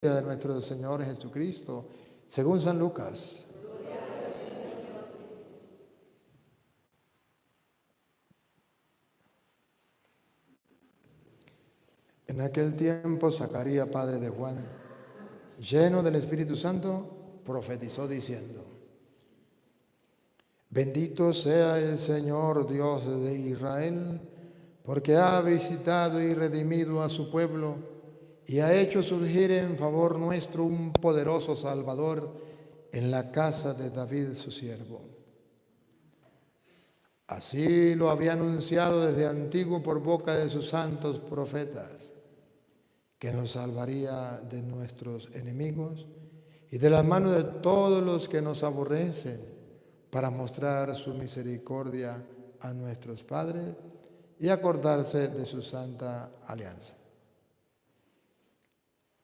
de nuestro Señor Jesucristo, según San Lucas. En aquel tiempo, Zacarías, padre de Juan, lleno del Espíritu Santo, profetizó diciendo: Bendito sea el Señor Dios de Israel, porque ha visitado y redimido a su pueblo y ha hecho surgir en favor nuestro un poderoso Salvador en la casa de David su siervo. Así lo había anunciado desde antiguo por boca de sus santos profetas, que nos salvaría de nuestros enemigos y de las manos de todos los que nos aborrecen, para mostrar su misericordia a nuestros padres y acordarse de su santa alianza.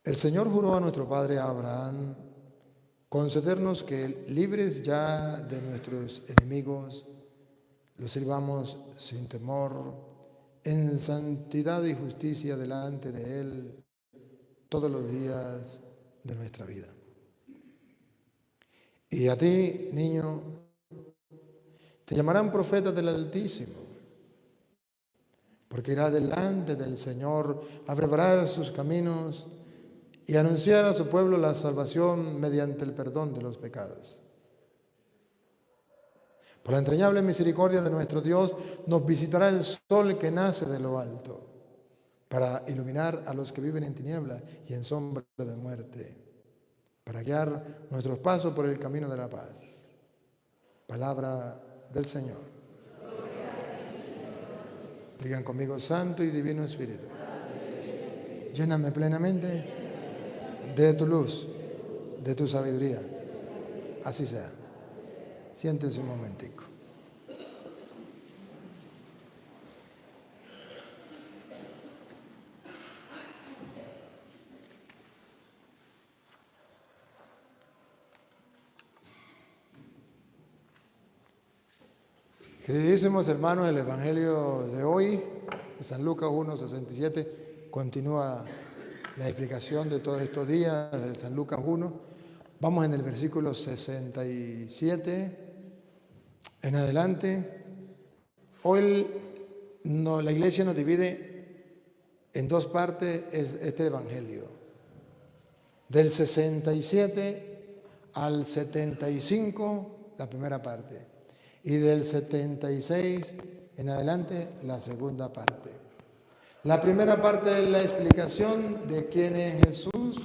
El Señor juró a nuestro padre Abraham concedernos que, libres ya de nuestros enemigos, los sirvamos sin temor, en santidad y justicia delante de Él todos los días de nuestra vida. Y a ti, niño, te llamarán profeta del Altísimo, porque irá delante del Señor a preparar sus caminos y anunciar a su pueblo la salvación mediante el perdón de los pecados. Por la entrañable misericordia de nuestro Dios, nos visitará el sol que nace de lo alto, para iluminar a los que viven en tinieblas y en sombra de muerte, para guiar nuestros pasos por el camino de la paz. Palabra del Señor. Digan conmigo: Santo y Divino Espíritu, lléname plenamente de tu luz, de tu sabiduría. Así sea. Siéntense un momentico. Queridísimos hermanos, el Evangelio de hoy, de San Lucas 1:67, continúa la explicación de todos estos días de San Lucas 1. Vamos en el versículo 67 en adelante. Hoy la Iglesia nos divide en dos partes este Evangelio. Del 67 al 75, la primera parte. Y del 76 en adelante, la segunda parte. La primera parte es la explicación de quién es Jesús,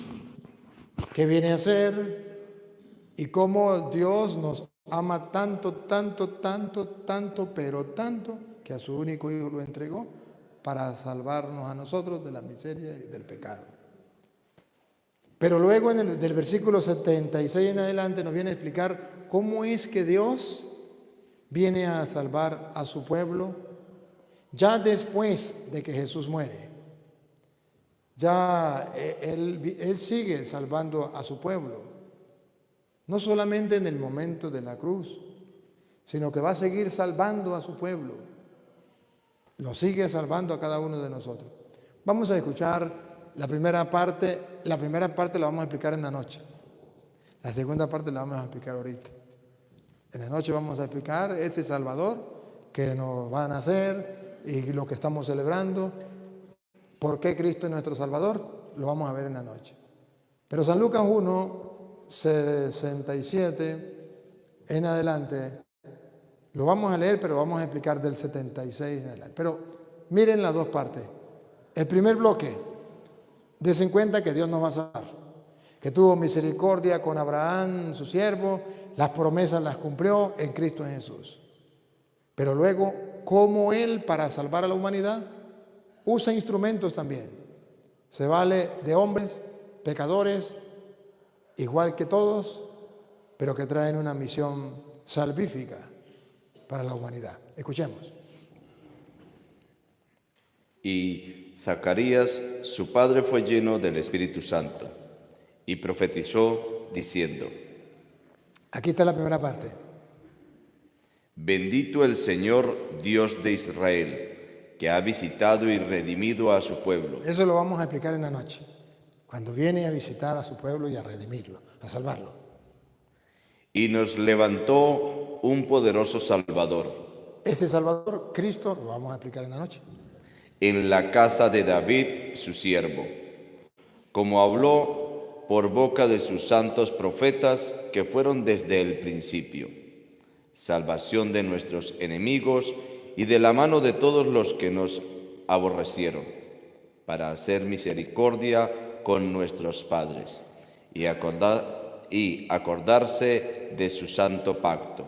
qué viene a ser y cómo Dios nos ama tanto, tanto, tanto, tanto, pero tanto, que a su único Hijo lo entregó para salvarnos a nosotros de la miseria y del pecado. Pero luego del versículo 76 en adelante nos viene a explicar cómo es que Dios viene a salvar a su pueblo ya después de que Jesús muere. Ya él sigue salvando a su pueblo, no solamente en el momento de la cruz, sino que va a seguir salvando a su pueblo. Lo sigue salvando a cada uno de nosotros. Vamos a escuchar la primera parte. La primera parte la vamos a explicar en la noche. La segunda parte la vamos a explicar ahorita. En la noche vamos a explicar ese Salvador que nos va a nacer y lo que estamos celebrando. ¿Por qué Cristo es nuestro Salvador? Lo vamos a ver en la noche. Pero San Lucas 1, 67 en adelante, lo vamos a leer, pero vamos a explicar del 76 en adelante. Pero miren las dos partes. El primer bloque, dense en cuenta que Dios nos va a salvar, que tuvo misericordia con Abraham, su siervo, las promesas las cumplió en Cristo Jesús. Pero luego, cómo Él, para salvar a la humanidad, usa instrumentos también. Se vale de hombres, pecadores, igual que todos, pero que traen una misión salvífica para la humanidad. Escuchemos. Y Zacarías, su padre, fue lleno del Espíritu Santo y profetizó diciendo: Aquí está la primera parte. Bendito el Señor Dios de Israel, que ha visitado y redimido a su pueblo. Eso lo vamos a explicar en la noche. cuando viene a visitar a su pueblo y a redimirlo, a salvarlo. Y nos levantó un poderoso Salvador Ese Salvador, Cristo, lo vamos a explicar en la noche. en la casa de David, su siervo, como habló por boca de sus santos profetas que fueron desde el principio, salvación de nuestros enemigos y de la mano de todos los que nos aborrecieron, para hacer misericordia con nuestros padres y acordarse de su santo pacto.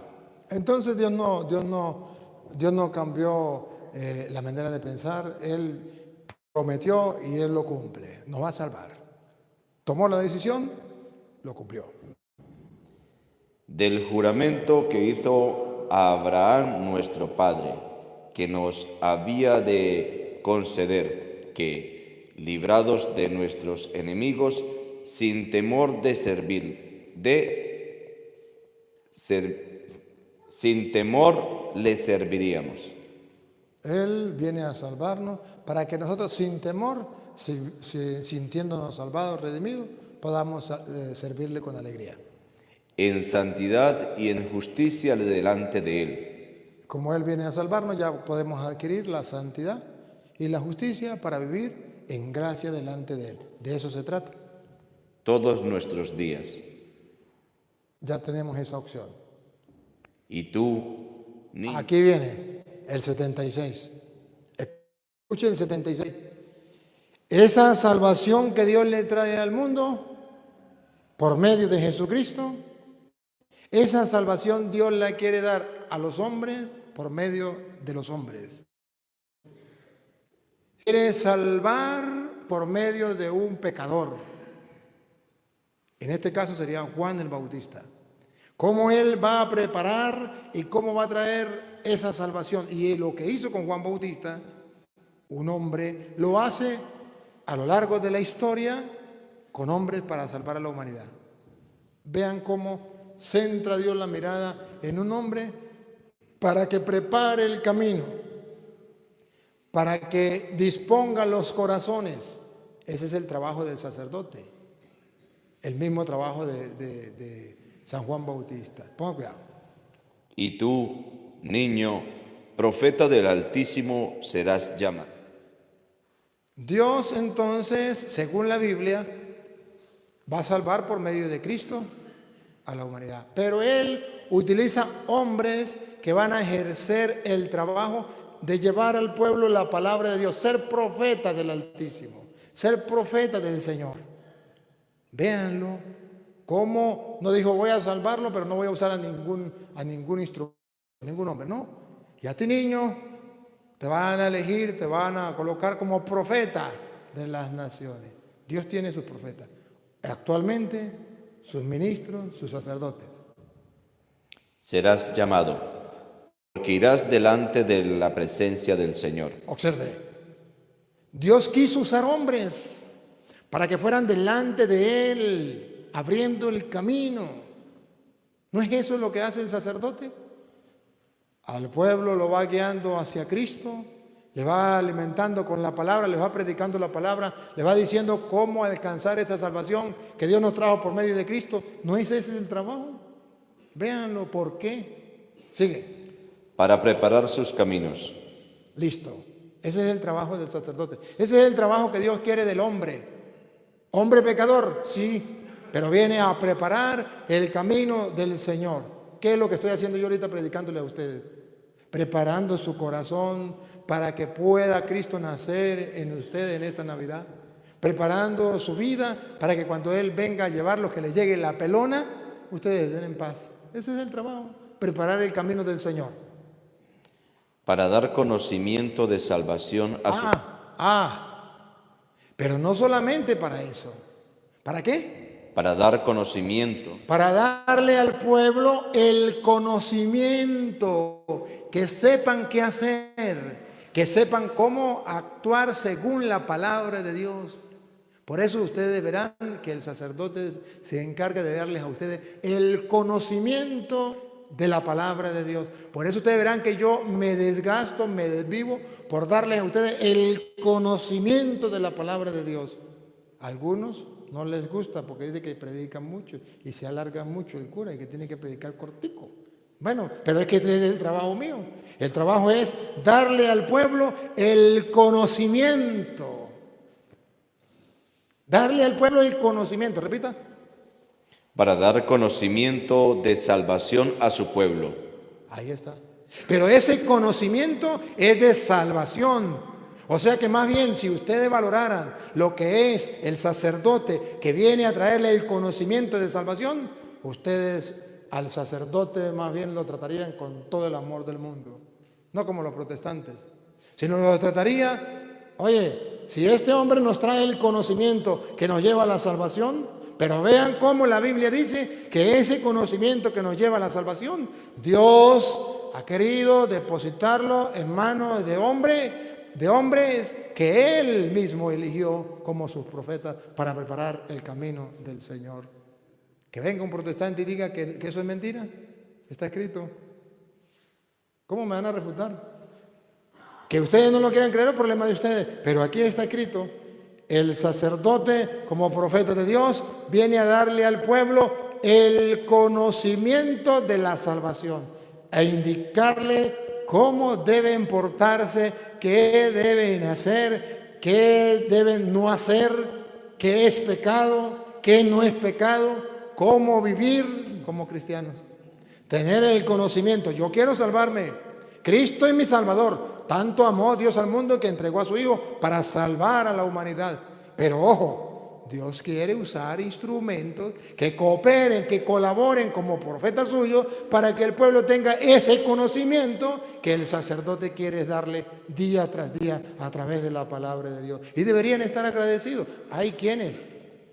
Entonces Dios no cambió la manera de pensar. Él prometió y Él lo cumple. Nos va a salvar. Tomó la decisión, lo cumplió. Del juramento que hizo a Abraham nuestro padre, que nos había de conceder que, librados de nuestros enemigos, sin temor sin temor le serviríamos. Él viene a salvarnos para que nosotros sin temor, sintiéndonos salvados, redimidos, podamos servirle con alegría. En santidad y en justicia delante de Él. Como Él viene a salvarnos, ya podemos adquirir la santidad y la justicia para vivir en gracia delante de Él. De eso se trata. Todos nuestros días. Ya tenemos esa opción. Y tú, niño. Aquí viene el 76. Escuche el 76. Esa salvación que Dios le trae al mundo por medio de Jesucristo, esa salvación Dios la quiere dar a los hombres por medio de los hombres. Quiere salvar por medio de un pecador. En este caso sería Juan el Bautista. Cómo Él va a preparar y cómo va a traer esa salvación. Y lo que hizo con Juan Bautista, un hombre, lo hace a lo largo de la historia con hombres para salvar a la humanidad. Vean cómo centra Dios la mirada en un hombre para que prepare el camino, para que disponga los corazones. Ese es el trabajo del sacerdote, el mismo trabajo de San Juan Bautista. Ponga cuidado. Y tú, niño, profeta del Altísimo, serás llamado. Dios entonces, según la Biblia, va a salvar por medio de Cristo a la humanidad. Pero Él utiliza hombres que van a ejercer el trabajo de llevar al pueblo la palabra de Dios, ser profeta del Altísimo, ser profeta del Señor. Véanlo, cómo no dijo voy a salvarlo, pero no voy a usar a ningún instrumento, a ningún hombre, no. Y a ti, niño, te van a elegir, te van a colocar como profeta de las naciones. Dios tiene sus profetas. Actualmente, sus ministros, sus sacerdotes. Serás llamado, porque irás delante de la presencia del Señor. Observe, Dios quiso usar hombres para que fueran delante de Él, abriendo el camino. ¿No es eso lo que hace el sacerdote? Al pueblo lo va guiando hacia Cristo, le va alimentando con la palabra, le va predicando la palabra, le va diciendo cómo alcanzar esa salvación que Dios nos trajo por medio de Cristo. ¿No es ese el trabajo? Véanlo, ¿por qué? Sigue. Para preparar sus caminos. Listo. Ese es el trabajo del sacerdote. Ese es el trabajo que Dios quiere del hombre. Hombre pecador, sí, pero viene a preparar el camino del Señor. ¿Qué es lo que estoy haciendo yo ahorita predicándole a ustedes? Preparando su corazón para que pueda Cristo nacer en ustedes en esta Navidad. Preparando su vida para que cuando Él venga a llevarlos, que les llegue la pelona, ustedes den en paz. Ese es el trabajo, preparar el camino del Señor. Para dar conocimiento de salvación a pero no solamente para eso. ¿Para qué? Para dar conocimiento. Para darle al pueblo el conocimiento, que sepan qué hacer, que sepan cómo actuar según la palabra de Dios. Por eso ustedes verán que el sacerdote se encarga de darles a ustedes el conocimiento de la palabra de Dios. Por eso ustedes verán que yo me desgasto, me desvivo por darles a ustedes el conocimiento de la palabra de Dios. Algunos no les gusta porque dice que predican mucho y se alarga mucho el cura y que tiene que predicar cortico. Bueno, pero es que ese es el trabajo mío. El trabajo es darle al pueblo el conocimiento. Darle al pueblo el conocimiento. Repita. Para dar conocimiento de salvación a su pueblo. Ahí está. Pero ese conocimiento es de salvación. O sea que más bien, si ustedes valoraran lo que es el sacerdote que viene a traerle el conocimiento de salvación, ustedes al sacerdote más bien lo tratarían con todo el amor del mundo. No como los protestantes, sino lo trataría, oye, si este hombre nos trae el conocimiento que nos lleva a la salvación, pero vean cómo la Biblia dice que ese conocimiento que nos lleva a la salvación, Dios ha querido depositarlo en manos de hombres que Él mismo eligió como sus profetas para preparar el camino del Señor. Que venga un protestante y diga que eso es mentira, está escrito. ¿Cómo me van a refutar? Que ustedes no lo quieran creer es problema de ustedes, pero aquí está escrito. El sacerdote, como profeta de Dios, viene a darle al pueblo el conocimiento de la salvación, a indicarle cómo deben portarse, qué deben hacer, qué deben no hacer, qué es pecado, qué no es pecado, cómo vivir como cristianos. Tener el conocimiento. Yo quiero salvarme. Cristo es mi Salvador. Tanto amó Dios al mundo que entregó a su Hijo para salvar a la humanidad. Pero ojo, Dios quiere usar instrumentos que cooperen, que colaboren como profeta suyo para que el pueblo tenga ese conocimiento que el sacerdote quiere darle día tras día a través de la palabra de Dios. Y deberían estar agradecidos. Hay quienes,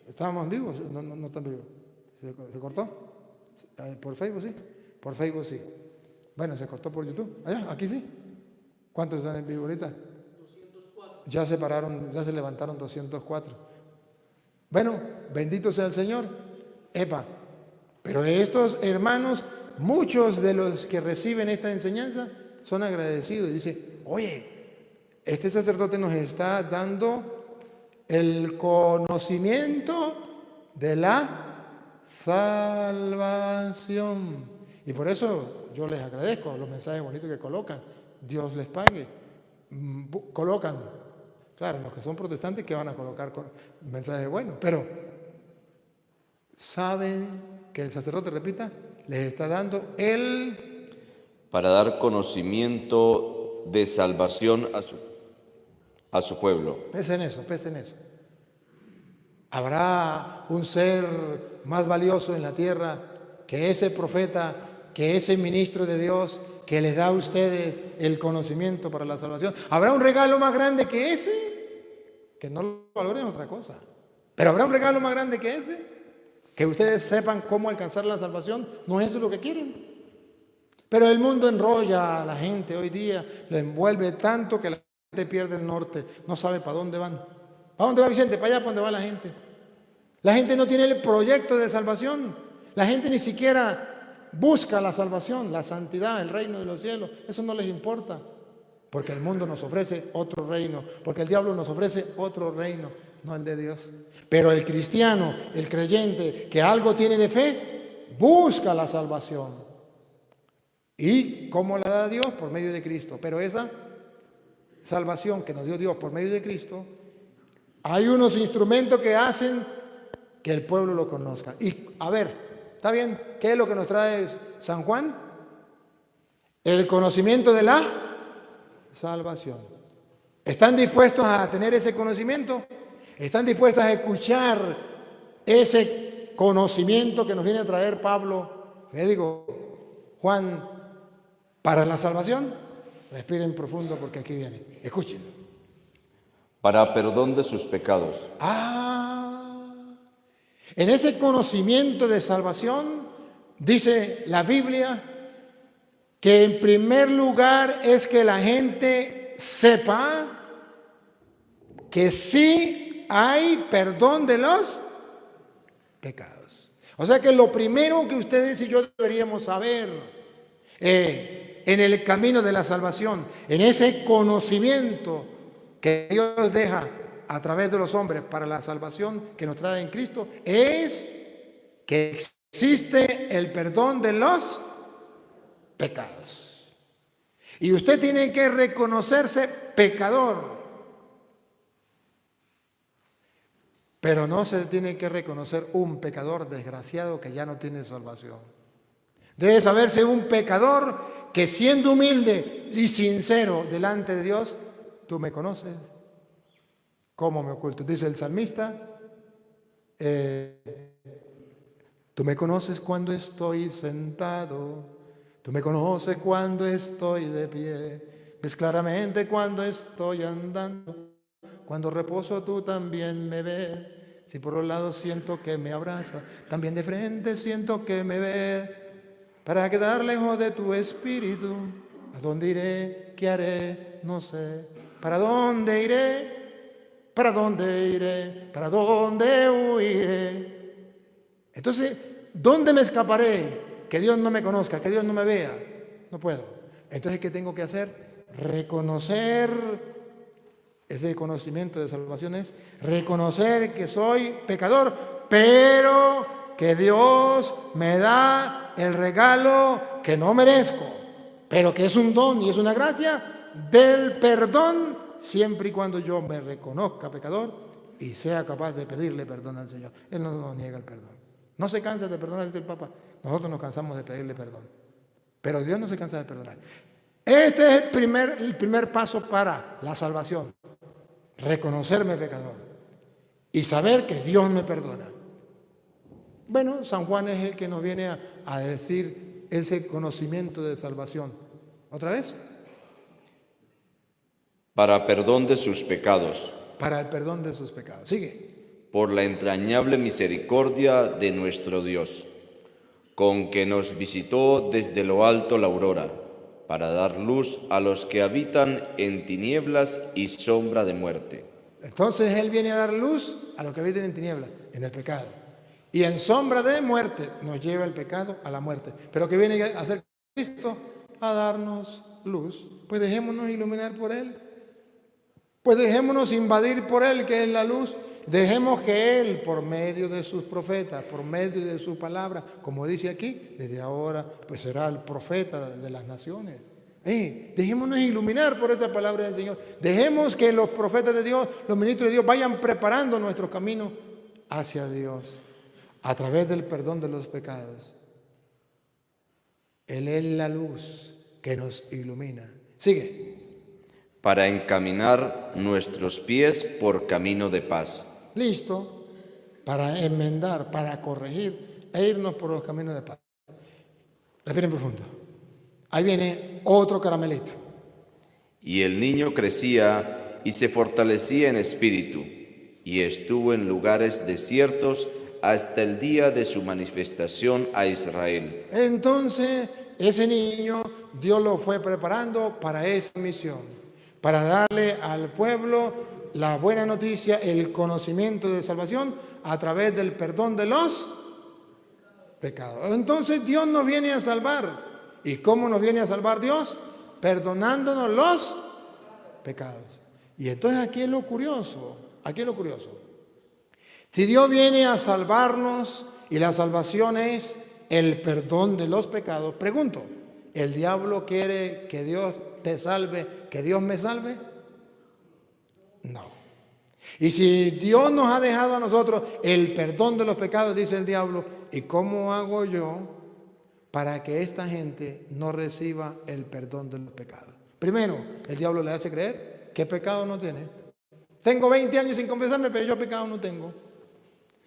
¿estábamos vivos? No están vivos. ¿Se cortó? ¿Por Facebook sí? Por Facebook sí. Bueno, se cortó por YouTube. Allá, aquí sí. ¿Cuántos están en vivo ahorita? 204. Ya se levantaron 204. Bueno, bendito sea el Señor. Epa. Pero estos hermanos, muchos de los que reciben esta enseñanza, son agradecidos. Y dicen, oye, este sacerdote nos está dando el conocimiento de la salvación. Y por eso yo les agradezco los mensajes bonitos que colocan. Dios les pague. Colocan, claro, los que son protestantes que van a colocar mensajes buenos, pero saben que el sacerdote, repita, les está dando para dar conocimiento de salvación a su pueblo. Pesen eso. ¿Habrá un ser más valioso en la tierra que ese profeta, que ese ministro de Dios que les da a ustedes el conocimiento para la salvación? ¿Habrá un regalo más grande que ese? Que no lo valoren otra cosa. Pero ¿habrá un regalo más grande que ese? Que ustedes sepan cómo alcanzar la salvación. ¿No es eso lo que quieren? Pero el mundo enrolla a la gente hoy día, lo envuelve tanto que la gente pierde el norte, no sabe para dónde van. ¿Para dónde va Vicente? Para allá, para dónde va la gente. La gente no tiene el proyecto de salvación. La gente ni siquiera busca la salvación, la santidad, el reino de los cielos. Eso no les importa. Porque el mundo nos ofrece otro reino. Porque el diablo nos ofrece otro reino, no el de Dios. Pero el cristiano, el creyente, que algo tiene de fe, busca la salvación. ¿Y cómo la da Dios? Por medio de Cristo. Pero esa salvación que nos dio Dios por medio de Cristo, hay unos instrumentos que hacen que el pueblo lo conozca. Y a ver, ¿está bien? ¿Qué es lo que nos trae San Juan? El conocimiento de la salvación. ¿Están dispuestos a tener ese conocimiento? ¿Están dispuestos a escuchar ese conocimiento que nos viene a traer Pablo, Juan, para la salvación? Respiren profundo porque aquí viene. Escúchenlo. Para perdón de sus pecados. En ese conocimiento de salvación, dice la Biblia, que en primer lugar es que la gente sepa que sí hay perdón de los pecados. O sea que lo primero que ustedes y yo deberíamos saber en el camino de la salvación, en ese conocimiento que Dios deja a través de los hombres para la salvación que nos trae en Cristo es que existe el perdón de los pecados. Y usted tiene que reconocerse pecador. Pero no se tiene que reconocer un pecador desgraciado que ya no tiene salvación. Debe saberse un pecador que siendo humilde y sincero delante de Dios, tú me conoces, ¿cómo me oculto? Dice el salmista, tú me conoces cuando estoy sentado, tú me conoces cuando estoy de pie, ves claramente cuando estoy andando. Cuando reposo tú también me ves. Si por los lados siento que me abraza, también de frente siento que me ves. Para quedar lejos de tu espíritu, ¿a dónde iré? ¿Qué haré? No sé. ¿Para dónde iré? ¿Para dónde iré? ¿Para dónde huiré? Entonces, ¿dónde me escaparé? Que Dios no me conozca, que Dios no me vea. No puedo. Entonces, ¿qué tengo que hacer? Reconocer. Ese conocimiento de salvación es reconocer que soy pecador, pero que Dios me da el regalo que no merezco, pero que es un don y es una gracia del perdón, siempre y cuando yo me reconozca pecador y sea capaz de pedirle perdón al Señor. Él no nos niega el perdón. No se cansa de perdonar, dice el Papa. Nosotros nos cansamos de pedirle perdón, pero Dios no se cansa de perdonar. Este es el primer paso para la salvación. Reconocerme pecador y saber que Dios me perdona. Bueno, San Juan es el que nos viene a decir ese conocimiento de salvación. ¿Otra vez? Para perdón de sus pecados. Para el perdón de sus pecados. Sigue. Por la entrañable misericordia de nuestro Dios, con que nos visitó desde lo alto la aurora, para dar luz a los que habitan en tinieblas y sombra de muerte. Entonces Él viene a dar luz a los que habitan en tinieblas, en el pecado. Y en sombra de muerte nos lleva el pecado a la muerte. Pero ¿qué viene a hacer Cristo? A darnos luz. Pues dejémonos iluminar por Él. Pues dejémonos invadir por Él, que es la luz. Dejemos que Él, por medio de sus profetas, por medio de su palabra, como dice aquí, desde ahora pues será el profeta de las naciones. Dejémonos iluminar por esa palabra del Señor. Dejemos que los profetas de Dios, los ministros de Dios, vayan preparando nuestro camino hacia Dios a través del perdón de los pecados. Él es la luz que nos ilumina. Sigue. Para encaminar nuestros pies por camino de paz. Listo. Para enmendar, para corregir e irnos por los caminos de paz. Respiren profundo. Ahí viene otro caramelito. Y el niño crecía y se fortalecía en espíritu, y estuvo en lugares desiertos hasta el día de su manifestación a Israel. Entonces, ese niño, Dios lo fue preparando para esa misión, para darle al pueblo la buena noticia, el conocimiento de salvación a través del perdón de los pecados. Entonces, Dios nos viene a salvar. ¿Y cómo nos viene a salvar Dios? Perdonándonos los pecados. Y entonces aquí es lo curioso, Si Dios viene a salvarnos y la salvación es el perdón de los pecados, pregunto, ¿el diablo quiere que Dios te salve, que Dios me salve? No. Y si Dios nos ha dejado a nosotros el perdón de los pecados, dice el diablo, ¿y cómo hago yo para que esta gente no reciba el perdón de los pecados? Primero, el diablo le hace creer que pecado no tiene. Tengo 20 años sin confesarme, pero yo pecado no tengo.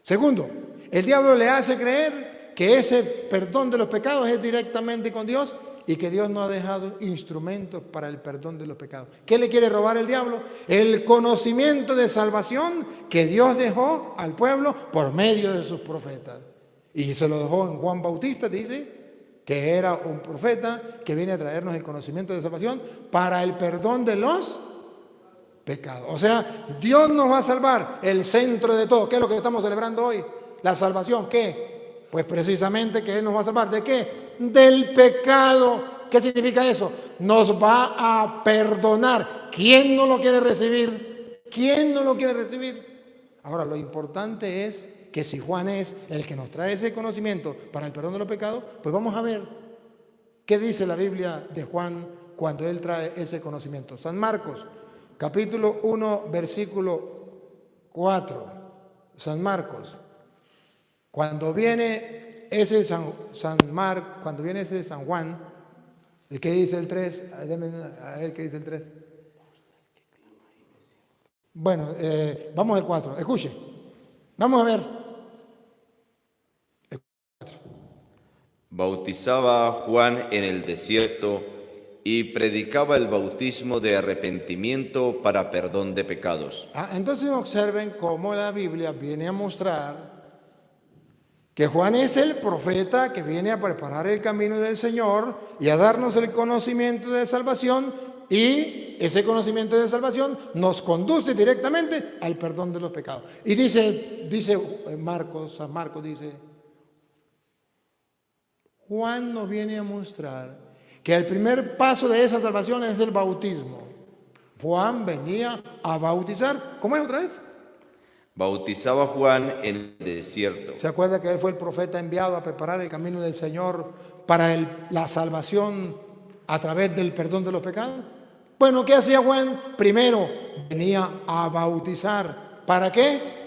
Segundo, el diablo le hace creer que ese perdón de los pecados es directamente con Dios y que Dios no ha dejado instrumentos para el perdón de los pecados. ¿Qué le quiere robar el diablo? El conocimiento de salvación que Dios dejó al pueblo por medio de sus profetas. Y se lo dejó en Juan Bautista, dice, que era un profeta que viene a traernos el conocimiento de salvación para el perdón de los pecados. O sea, Dios nos va a salvar, el centro de todo. ¿Qué es lo que estamos celebrando hoy? La salvación. ¿Qué? Pues precisamente que Él nos va a salvar. ¿De qué? Del pecado. ¿Qué significa eso? Nos va a perdonar. ¿Quién no lo quiere recibir? ¿Quién no lo quiere recibir? Ahora, lo importante es que si Juan es el que nos trae ese conocimiento para el perdón de los pecados, pues vamos a ver qué dice la Biblia de Juan cuando él trae ese conocimiento. San Marcos, capítulo 1, versículo 4. San Marcos. Cuando viene ese cuando viene ese San Juan, ¿y qué dice el 3? A ver qué dice el 3. Bueno, vamos al 4. Escuche. Vamos a ver. Bautizaba a Juan en el desierto y predicaba el bautismo de arrepentimiento para perdón de pecados. Entonces observen cómo la Biblia viene a mostrar que Juan es el profeta que viene a preparar el camino del Señor y a darnos el conocimiento de salvación, y ese conocimiento de salvación nos conduce directamente al perdón de los pecados. Y dice Marcos, San Marcos dice, Juan nos viene a mostrar que el primer paso de esa salvación es el bautismo. Juan venía a bautizar. ¿Cómo es otra vez? Bautizaba a Juan en el desierto. ¿Se acuerda que él fue el profeta enviado a preparar el camino del Señor para la salvación a través del perdón de los pecados? Bueno, ¿qué hacía Juan? Primero, venía a bautizar. ¿Para qué?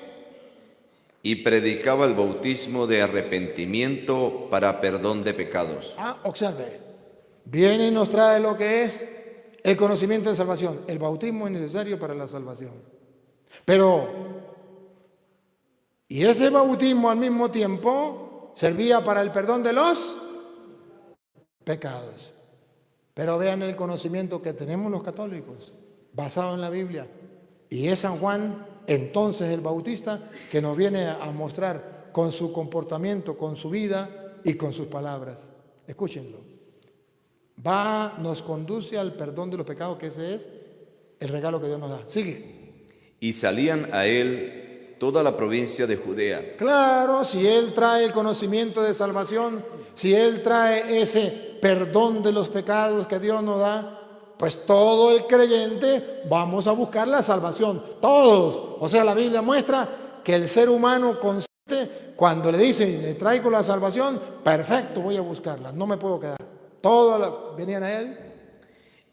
Y predicaba el bautismo de arrepentimiento para perdón de pecados. Observe. Viene y nos trae lo que es el conocimiento de salvación. El bautismo es necesario para la salvación. Y ese bautismo al mismo tiempo servía para el perdón de los pecados. Pero vean el conocimiento que tenemos los católicos, basado en la Biblia. Y es San Juan, entonces el Bautista, que nos viene a mostrar con su comportamiento, con su vida y con sus palabras. Escúchenlo. Nos conduce al perdón de los pecados, que ese es el regalo que Dios nos da. Sigue. Y salían a él toda la provincia de Judea. Claro, si Él trae el conocimiento de salvación, si Él trae ese perdón de los pecados que Dios nos da, pues todo el creyente vamos a buscar la salvación. Todos. O sea, la Biblia muestra que el ser humano consciente, cuando le dicen, le traigo la salvación, perfecto, voy a buscarla, no me puedo quedar. Todos venían a Él.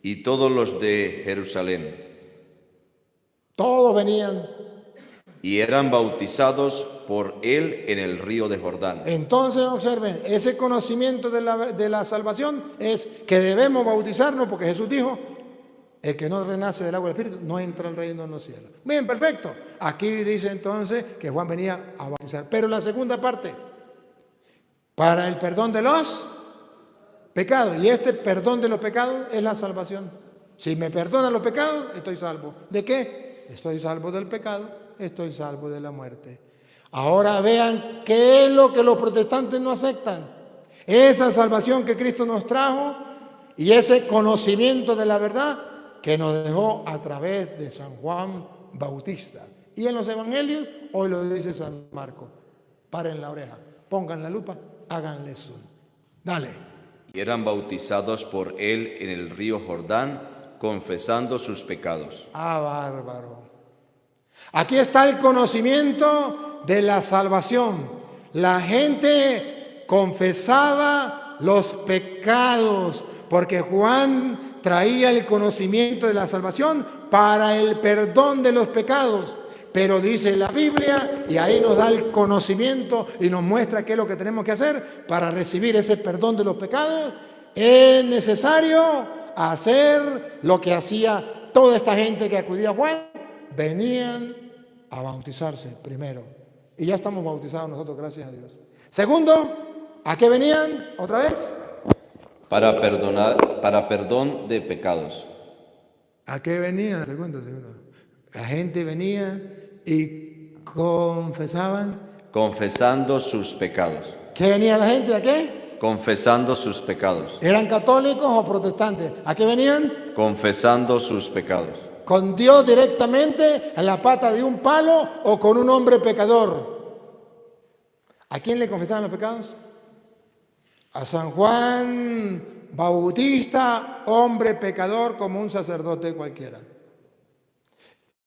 Y todos los de Jerusalén. Todos venían. Y eran bautizados por él en el río de Jordán. Entonces observen, ese conocimiento de la salvación es que debemos bautizarnos, porque Jesús dijo, el que no renace del agua del Espíritu no entra al reino de los cielos. Bien, perfecto. Aquí dice entonces que Juan venía a bautizar. Pero la segunda parte, para el perdón de los pecados. Y este perdón de los pecados es la salvación. Si me perdonan los pecados, estoy salvo. ¿De qué? Estoy salvo del pecado, estoy salvo de la muerte. Ahora vean qué es lo que los protestantes no aceptan. Esa salvación que Cristo nos trajo y ese conocimiento de la verdad que nos dejó a través de San Juan Bautista. Y en los evangelios, hoy lo dice San Marcos. Paren la oreja, pongan la lupa, háganle zoom. Dale. Y eran bautizados por él en el río Jordán, confesando sus pecados. Bárbaro. Aquí está el conocimiento de la salvación. La gente confesaba los pecados, porque Juan traía el conocimiento de la salvación para el perdón de los pecados. Pero dice la Biblia, y ahí nos da el conocimiento y nos muestra qué es lo que tenemos que hacer para recibir ese perdón de los pecados. Es necesario hacer lo que hacía toda esta gente que acudía a Juan. Venían a bautizarse primero. Y ya estamos bautizados nosotros, gracias a Dios. Segundo, ¿a qué venían? ¿Otra vez? Para perdón de pecados. ¿A qué venían? Segundo. La gente venía y confesaban. Confesando sus pecados. ¿Qué venía la gente? ¿A qué? Confesando sus pecados. ¿Eran católicos o protestantes? ¿A qué venían? Confesando sus pecados. ¿Con Dios directamente en la pata de un palo o con un hombre pecador? ¿A quién le confesaban los pecados? A San Juan Bautista, hombre pecador como un sacerdote cualquiera.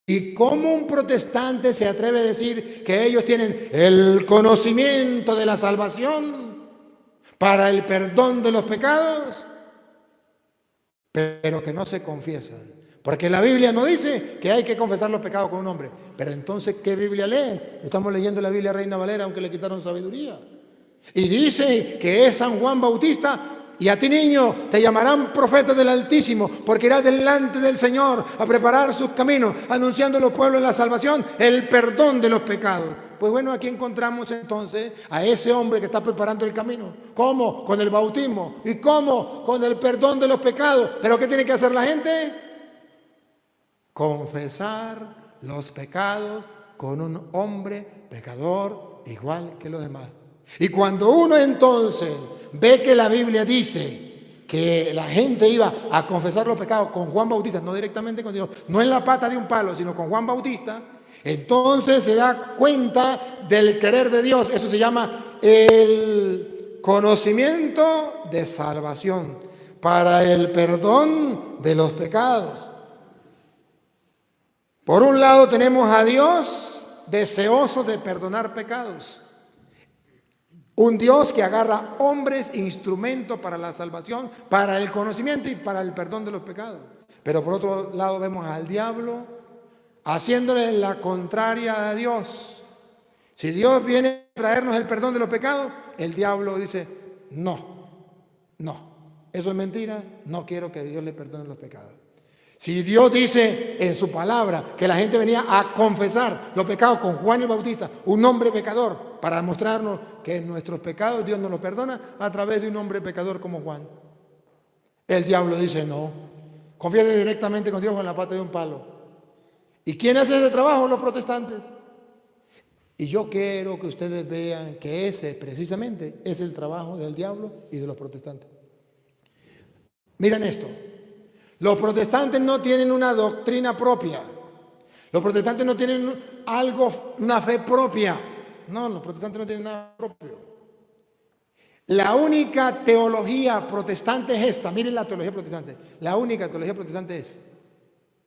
¿Y cómo un protestante se atreve a decir que ellos tienen el conocimiento de la salvación para el perdón de los pecados, pero que no se confiesan? Porque la Biblia no dice que hay que confesar los pecados con un hombre. Pero entonces, ¿qué Biblia leen? Estamos leyendo la Biblia Reina Valera, aunque le quitaron sabiduría. Y dice que es San Juan Bautista. Y a ti, niño, te llamarán profeta del Altísimo, porque irás delante del Señor a preparar sus caminos, anunciando a los pueblos la salvación, el perdón de los pecados. Pues bueno, aquí encontramos entonces a ese hombre que está preparando el camino. ¿Cómo? Con el bautismo. ¿Y cómo? Con el perdón de los pecados. ¿Pero qué tiene que hacer la gente? Confesar los pecados con un hombre pecador igual que los demás. Y cuando uno entonces ve que la Biblia dice que la gente iba a confesar los pecados con Juan Bautista, no directamente con Dios, no en la pata de un palo, sino con Juan Bautista, entonces se da cuenta del querer de Dios. Eso se llama el conocimiento de salvación para el perdón de los pecados. Por un lado tenemos a Dios deseoso de perdonar pecados. Un Dios que agarra hombres, instrumentos para la salvación, para el conocimiento y para el perdón de los pecados. Pero por otro lado vemos al diablo haciéndole la contraria a Dios. Si Dios viene a traernos el perdón de los pecados, el diablo dice, no, eso es mentira, no quiero que Dios le perdone los pecados. Si Dios dice en su palabra que la gente venía a confesar los pecados con Juan el Bautista, un hombre pecador, para mostrarnos que nuestros pecados Dios nos los perdona a través de un hombre pecador como Juan, el diablo dice no, confíate directamente con Dios con la pata de un palo. ¿Y quién hace ese trabajo? Los protestantes. Y yo quiero que ustedes vean que ese precisamente es el trabajo del diablo y de los protestantes. Miren esto. Los protestantes no tienen una doctrina propia. Los protestantes no tienen una fe propia. No, los protestantes no tienen nada propio. La única teología protestante es esta. Miren la teología protestante. La única teología protestante es: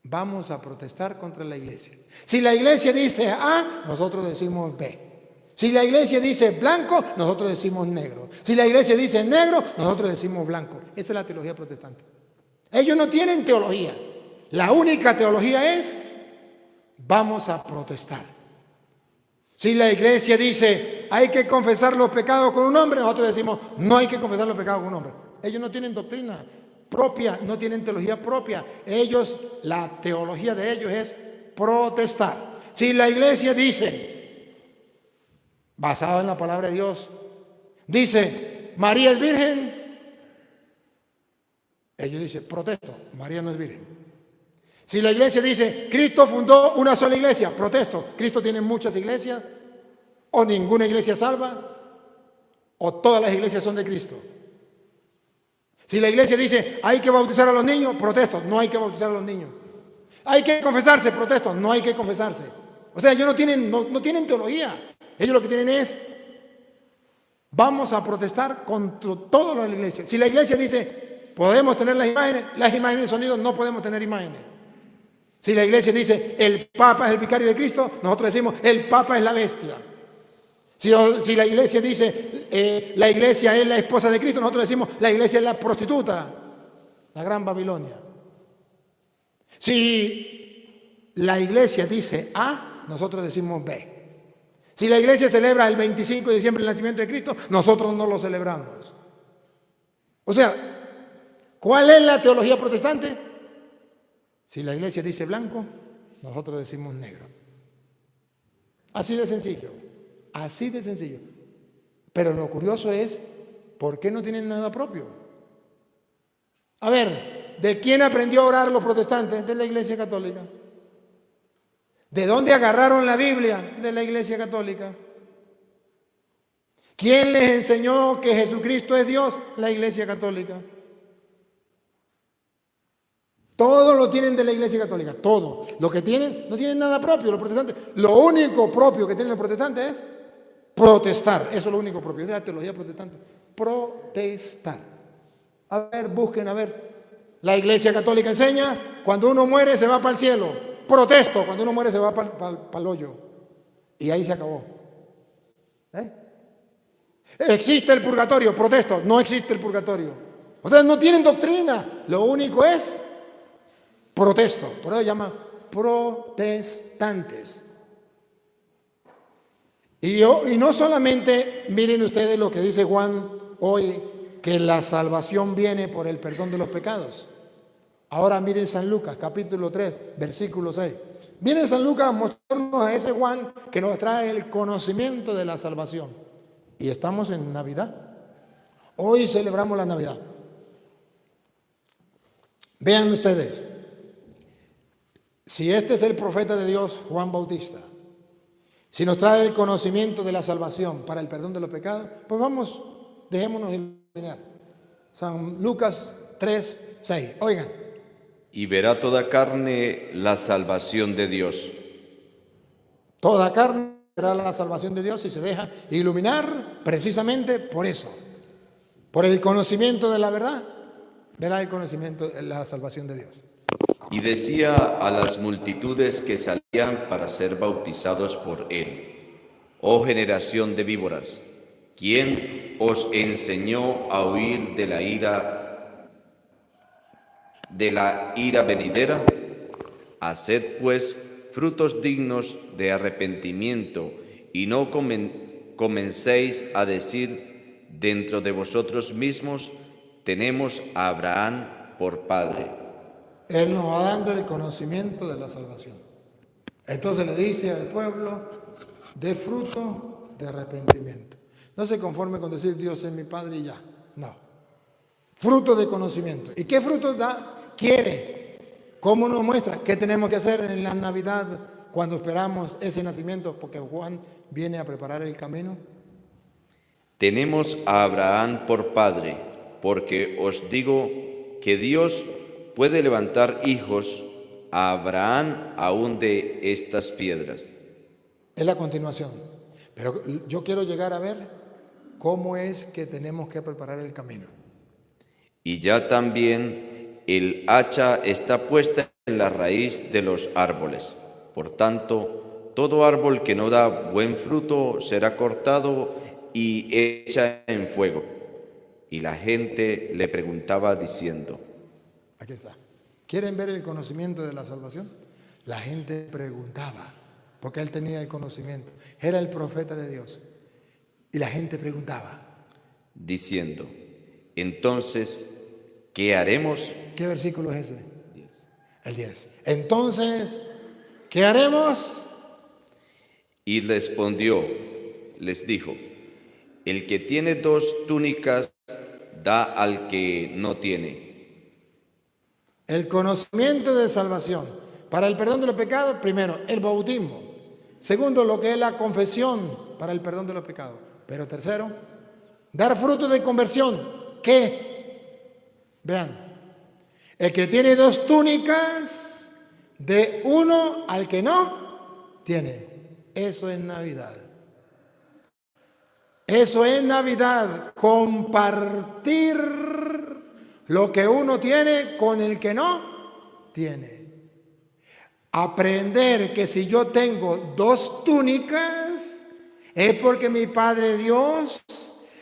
vamos a protestar contra la iglesia. Si la iglesia dice A, nosotros decimos B. Si la iglesia dice blanco, nosotros decimos negro. Si la iglesia dice negro, nosotros decimos blanco. Esa es la teología protestante. Ellos no tienen teología. La única teología es: vamos a protestar. Si la iglesia dice hay que confesar los pecados con un hombre, nosotros decimos no hay que confesar los pecados con un hombre. Ellos no tienen doctrina propia, no tienen teología propia. Ellos, la teología de ellos es protestar. Si la iglesia dice, basado en la palabra de Dios, dice María es virgen, ellos dicen, protesto, María no es virgen. Si la iglesia dice, Cristo fundó una sola iglesia, protesto, Cristo tiene muchas iglesias, o ninguna iglesia salva, o todas las iglesias son de Cristo. Si la iglesia dice, hay que bautizar a los niños, protesto, no hay que bautizar a los niños. Hay que confesarse, protesto, no hay que confesarse. O sea, ellos no tienen teología. Ellos lo que tienen es, vamos a protestar contra todo lo de la iglesia. Si la iglesia dice, podemos tener las imágenes de sonido, no podemos tener imágenes. Si la iglesia dice, el Papa es el vicario de Cristo, nosotros decimos, el Papa es la bestia. Si la iglesia dice, la iglesia es la esposa de Cristo, nosotros decimos, la iglesia es la prostituta, la gran Babilonia. Si la iglesia dice A, nosotros decimos B. Si la iglesia celebra el 25 de diciembre el nacimiento de Cristo, nosotros no lo celebramos. O sea, ¿cuál es la teología protestante? Si la iglesia dice blanco, nosotros decimos negro. Así de sencillo, así de sencillo. Pero lo curioso es, ¿por qué no tienen nada propio? A ver, ¿de quién aprendió a orar los protestantes? De la Iglesia Católica. ¿De dónde agarraron la Biblia? De la Iglesia Católica. ¿Quién les enseñó que Jesucristo es Dios? La Iglesia Católica. Todo lo tienen de la Iglesia Católica, todo. Lo que tienen, no tienen nada propio los protestantes. Lo único propio que tienen los protestantes es protestar. Eso es lo único propio, es la teología protestante. Protestar. A ver, busquen, a ver. La Iglesia Católica enseña, cuando uno muere se va para el cielo. protesto. Cuando uno muere se va para el hoyo. Y ahí se acabó. ¿Existe el purgatorio? Protesto. No existe el purgatorio. O sea, no tienen doctrina. Lo único es protesto. Por eso se llama protestantes. Y no solamente, miren ustedes lo que dice Juan hoy, que la salvación viene por el perdón de los pecados. Ahora miren San Lucas, capítulo 3, versículo 6. Viene San Lucas a mostrarnos a ese Juan que nos trae el conocimiento de la salvación. Y estamos en Navidad. Hoy celebramos la Navidad. Vean ustedes, si este es el profeta de Dios, Juan Bautista, si nos trae el conocimiento de la salvación para el perdón de los pecados, pues vamos, dejémonos iluminar. San Lucas 3, 6. Oigan. Y verá toda carne la salvación de Dios. Toda carne verá la salvación de Dios y se deja iluminar precisamente por eso. Por el conocimiento de la verdad, verá el conocimiento de la salvación de Dios. Y decía a las multitudes que salían para ser bautizados por él: Oh generación de víboras, ¿quién os enseñó a huir de la ira venidera? Haced pues frutos dignos de arrepentimiento, y no comencéis a decir dentro de vosotros mismos: tenemos a Abraham por padre. Él nos va dando el conocimiento de la salvación. Entonces le dice al pueblo: de fruto de arrepentimiento. No se conforme con decir Dios es mi Padre y ya. No. Fruto de conocimiento. ¿Y qué frutos da? Quiere. ¿Cómo nos muestra? ¿Qué tenemos que hacer en la Navidad cuando esperamos ese nacimiento? Porque Juan viene a preparar el camino. Tenemos a Abraham por padre, porque os digo que Dios puede levantar hijos a Abraham aún de estas piedras. Es la continuación. Pero yo quiero llegar a ver cómo es que tenemos que preparar el camino. Y ya también el hacha está puesta en la raíz de los árboles. Por tanto, todo árbol que no da buen fruto será cortado y hecha en fuego. Y la gente le preguntaba diciendo: Aquí está. ¿Quieren ver el conocimiento de la salvación? La gente preguntaba, porque él tenía el conocimiento. Era el profeta de Dios. Y la gente preguntaba, diciendo: entonces, ¿qué haremos? ¿Qué versículo es ese? 10. El 10. Entonces, ¿qué haremos? Y respondió, les dijo: el que tiene 2 túnicas, da al que no tiene. El conocimiento de salvación. Para el perdón de los pecados, primero, el bautismo. Segundo, lo que es la confesión para el perdón de los pecados. Pero tercero, dar fruto de conversión. ¿Qué? Vean, el que tiene 2 túnicas, de uno al que no tiene. Eso es Navidad. Eso es Navidad. Compartir lo que uno tiene con el que no tiene. Aprender que si yo tengo 2 túnicas, es porque mi Padre Dios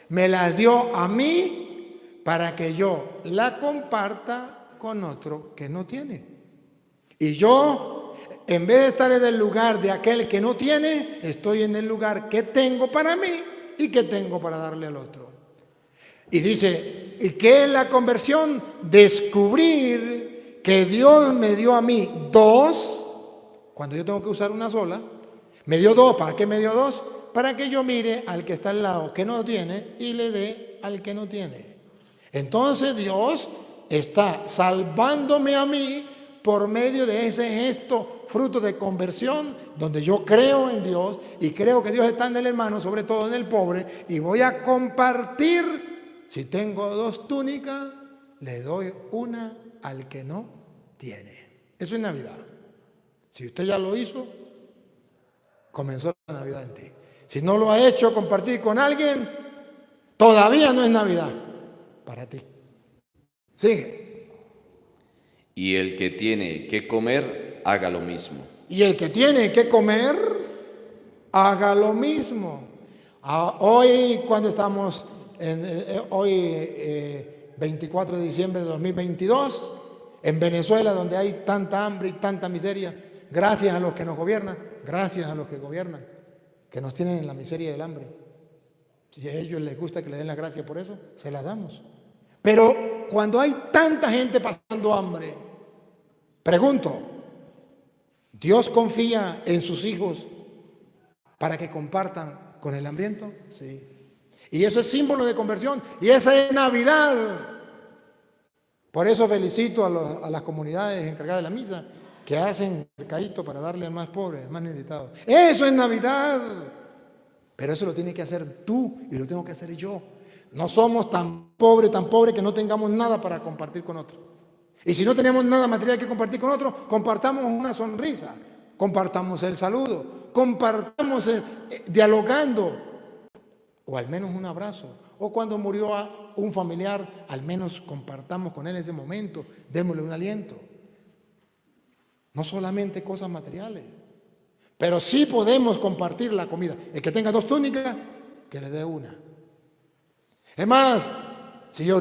me las dio a mí para que yo la comparta con otro que no tiene. Y yo, en vez de estar en el lugar de aquel que no tiene, estoy en el lugar que tengo para mí y que tengo para darle al otro. Y dice, ¿y qué es la conversión? Descubrir que Dios me dio a mí 2, cuando yo tengo que usar una sola. Me dio 2, ¿para qué me dio 2? Para que yo mire al que está al lado que no tiene y le dé al que no tiene. Entonces Dios está salvándome a mí por medio de ese gesto, fruto de conversión, donde yo creo en Dios y creo que Dios está en el hermano, sobre todo en el pobre, y voy a compartir. Si tengo 2 túnicas, le doy una al que no tiene. Eso es Navidad. Si usted ya lo hizo, comenzó la Navidad en ti. Si no lo ha hecho, compartir con alguien, todavía no es Navidad para ti. Sigue. Y el que tiene que comer, haga lo mismo. Y el que tiene que comer, haga lo mismo. Hoy, cuando estamos, hoy 24 de diciembre de 2022, en Venezuela, donde hay tanta hambre y tanta miseria, gracias a los que nos gobiernan, gracias a los que gobiernan, que nos tienen en la miseria del hambre. Si a ellos les gusta que les den la gracia por eso, se las damos. Pero cuando hay tanta gente pasando hambre, pregunto, ¿Dios confía en sus hijos para que compartan con el hambriento? Sí. Y eso es símbolo de conversión. Y esa es Navidad. Por eso felicito a las comunidades encargadas de la misa que hacen mercadito para darle al más pobre, al más necesitado. Eso es Navidad. Pero eso lo tiene que hacer tú y lo tengo que hacer yo. No somos tan pobres que no tengamos nada para compartir con otros. Y si no tenemos nada material que compartir con otros, compartamos una sonrisa, compartamos el saludo, compartamos dialogando, o al menos un abrazo. O cuando murió un familiar, al menos compartamos con él ese momento, démosle un aliento. No solamente cosas materiales, pero sí podemos compartir la comida. El que tenga 2 túnicas, que le dé una. Es más, si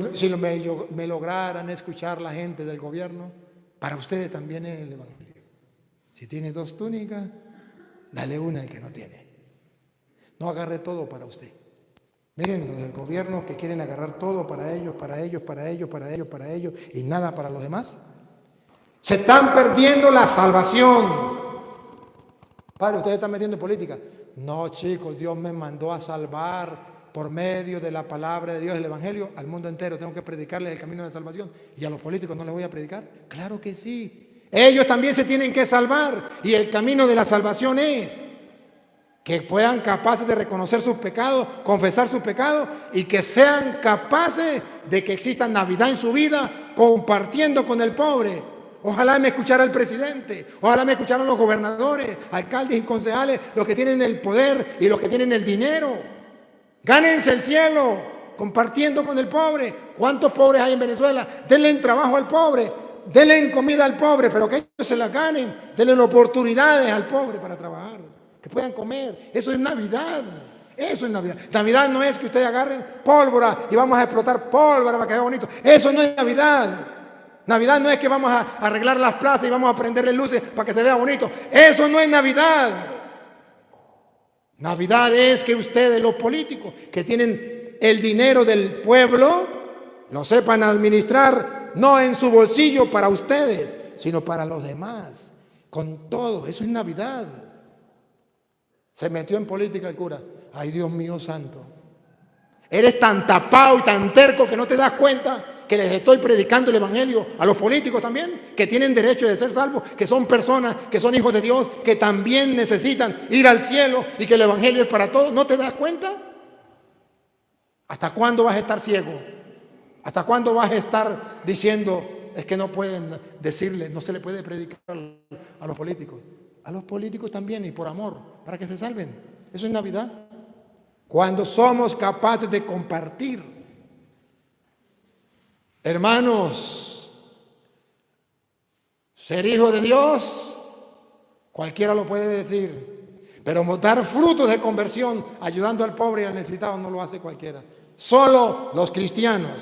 me lograran escuchar la gente del gobierno, para ustedes también es el evangelio. Si tiene 2 túnicas, dale una al que no tiene. No agarre todo para usted. Miren los del gobierno que quieren agarrar todo para ellos, y nada para los demás. Se están perdiendo la salvación. Padre, ustedes están metiendo en política. No, chicos, Dios me mandó a salvar por medio de la palabra de Dios, el evangelio, al mundo entero. Tengo que predicarles el camino de salvación. ¿Y a los políticos no les voy a predicar? Claro que sí. Ellos también se tienen que salvar. Y el camino de la salvación es que puedan capaces de reconocer sus pecados, confesar sus pecados, y que sean capaces de que exista Navidad en su vida compartiendo con el pobre. Ojalá me escuchara el presidente, ojalá me escucharan los gobernadores, alcaldes y concejales, los que tienen el poder y los que tienen el dinero. Gánense el cielo compartiendo con el pobre. ¿Cuántos pobres hay en Venezuela? Denle trabajo al pobre, denle comida al pobre, pero que ellos se la ganen. Denle oportunidades al pobre para trabajar, que puedan comer. Eso es Navidad. Eso es Navidad. Navidad no es que ustedes agarren pólvora y vamos a explotar pólvora para que vea bonito. Eso no es Navidad. Navidad no es que vamos a arreglar las plazas y vamos a prenderle luces para que se vea bonito. Eso no es Navidad. Navidad es que ustedes, los políticos, que tienen el dinero del pueblo, lo sepan administrar, no en su bolsillo para ustedes, sino para los demás. Con todo, eso es Navidad. Se metió en política el cura. Ay, Dios mío santo. Eres tan tapado y tan terco que no te das cuenta que les estoy predicando el evangelio a los políticos también, que tienen derecho de ser salvos, que son personas, que son hijos de Dios, que también necesitan ir al cielo y que el evangelio es para todos. ¿No te das cuenta? ¿Hasta cuándo vas a estar ciego? ¿Hasta cuándo vas a estar diciendo, es que no pueden decirle, no se le puede predicar a los políticos? A los políticos también, y por amor, para que se salven. Eso es Navidad. Cuando somos capaces de compartir. Hermanos, ser hijo de Dios, cualquiera lo puede decir, pero dar frutos de conversión ayudando al pobre y al necesitado no lo hace cualquiera, solo los cristianos.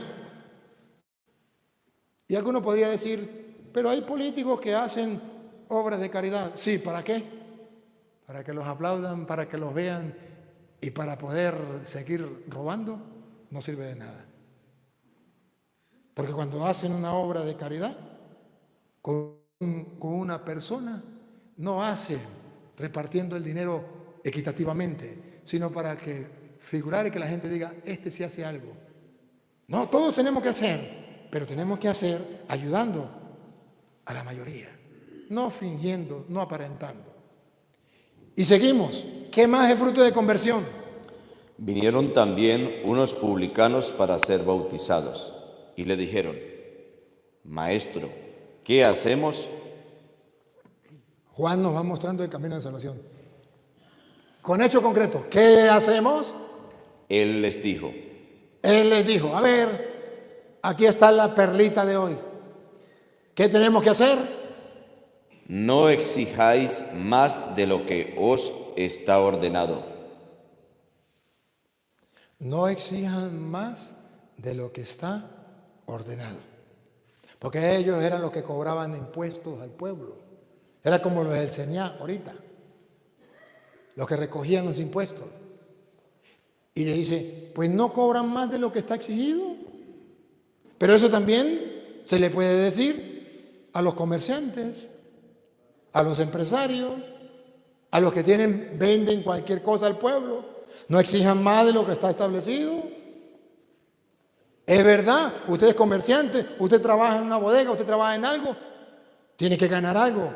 Y alguno podría decir, pero hay políticos que hacen obras de caridad. Sí, ¿para qué? Para que los aplaudan, para que los vean y para poder seguir robando, no sirve de nada. Porque cuando hacen una obra de caridad con una persona, no hacen repartiendo el dinero equitativamente, sino para que figurar y que la gente diga, este sí hace algo. No, todos tenemos que hacer, pero tenemos que hacer ayudando a la mayoría, no fingiendo, no aparentando. Y seguimos. ¿Qué más es fruto de conversión? Vinieron también unos publicanos para ser bautizados. Y le dijeron, Maestro, ¿qué hacemos? Juan nos va mostrando el camino de salvación. Con hecho concreto, ¿qué hacemos? Él les dijo, a ver, aquí está la perlita de hoy. ¿Qué tenemos que hacer? no exijáis más de lo que os está ordenado. No exijan más de lo que está ordenado. Porque ellos eran los que cobraban impuestos al pueblo. Era como los del CENIA ahorita, los que recogían los impuestos. Y le dice, pues no cobran más de lo que está exigido. Pero eso también se le puede decir a los comerciantes, a los empresarios, a los que venden cualquier cosa al pueblo. No exijan más de lo que está establecido. Es verdad, usted es comerciante, usted trabaja en una bodega, usted trabaja en algo, tiene que ganar algo.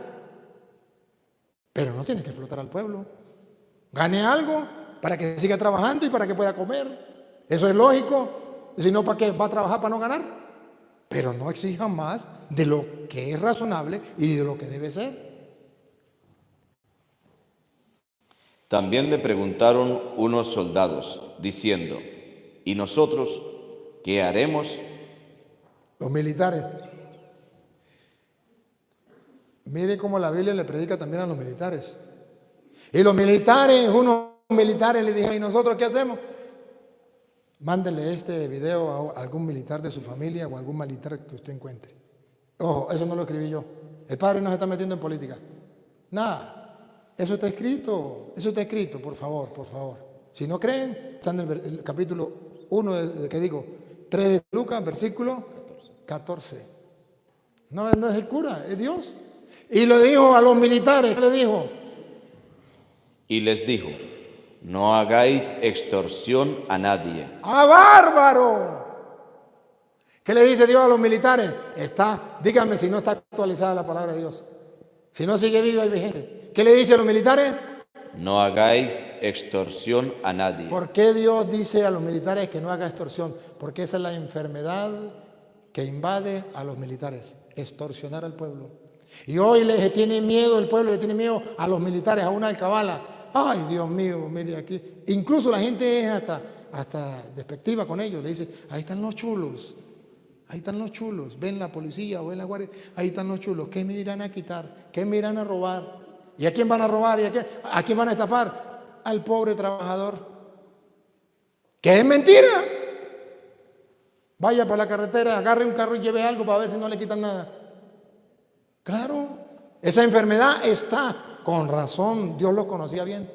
Pero no tiene que explotar al pueblo. Gane algo para que siga trabajando y para que pueda comer. Eso es lógico. Si no, ¿para qué? ¿Va a trabajar para no ganar? Pero no exija más de lo que es razonable y de lo que debe ser. También le preguntaron unos soldados, diciendo, ¿y nosotros qué haremos? Los militares. Mire cómo la Biblia le predica también a los militares. Y los militares, unos militares le dijeron, ¿y nosotros qué hacemos? Mándele este video a algún militar de su familia o a algún militar que usted encuentre. Ojo, eso no lo escribí yo. El padre no se está metiendo en política. Nada. Eso está escrito, por favor, por favor. Si no creen, está en el capítulo 1, ¿qué digo? 3 de Lucas, versículo 14. No es el cura, es Dios. Y lo dijo a los militares, ¿qué le dijo? Y les dijo, no hagáis extorsión a nadie. ¡Ah, bárbaro! ¿Qué le dice Dios a los militares? Díganme si no está actualizada la palabra de Dios. Si no sigue viva y vigente. ¿Qué le dice a los militares? No hagáis extorsión a nadie. ¿Por qué Dios dice a los militares que no haga extorsión? Porque esa es la enfermedad que invade a los militares, extorsionar al pueblo. Y hoy le tiene miedo el pueblo, le tiene miedo a los militares, a una alcabala. Ay, Dios mío, mire aquí. Incluso la gente es hasta despectiva con ellos. Le dice, ahí están los chulos. Ahí están los chulos. Ven la policía o ven la guardia. Ahí están los chulos. ¿Qué me irán a quitar? ¿Qué me irán a robar? ¿Y a quién van a robar? ¿Y a quién van a estafar? Al pobre trabajador. ¿Qué es mentira? Vaya por la carretera, agarre un carro y lleve algo para ver si no le quitan nada. Claro, esa enfermedad está, con razón, Dios lo conocía bien.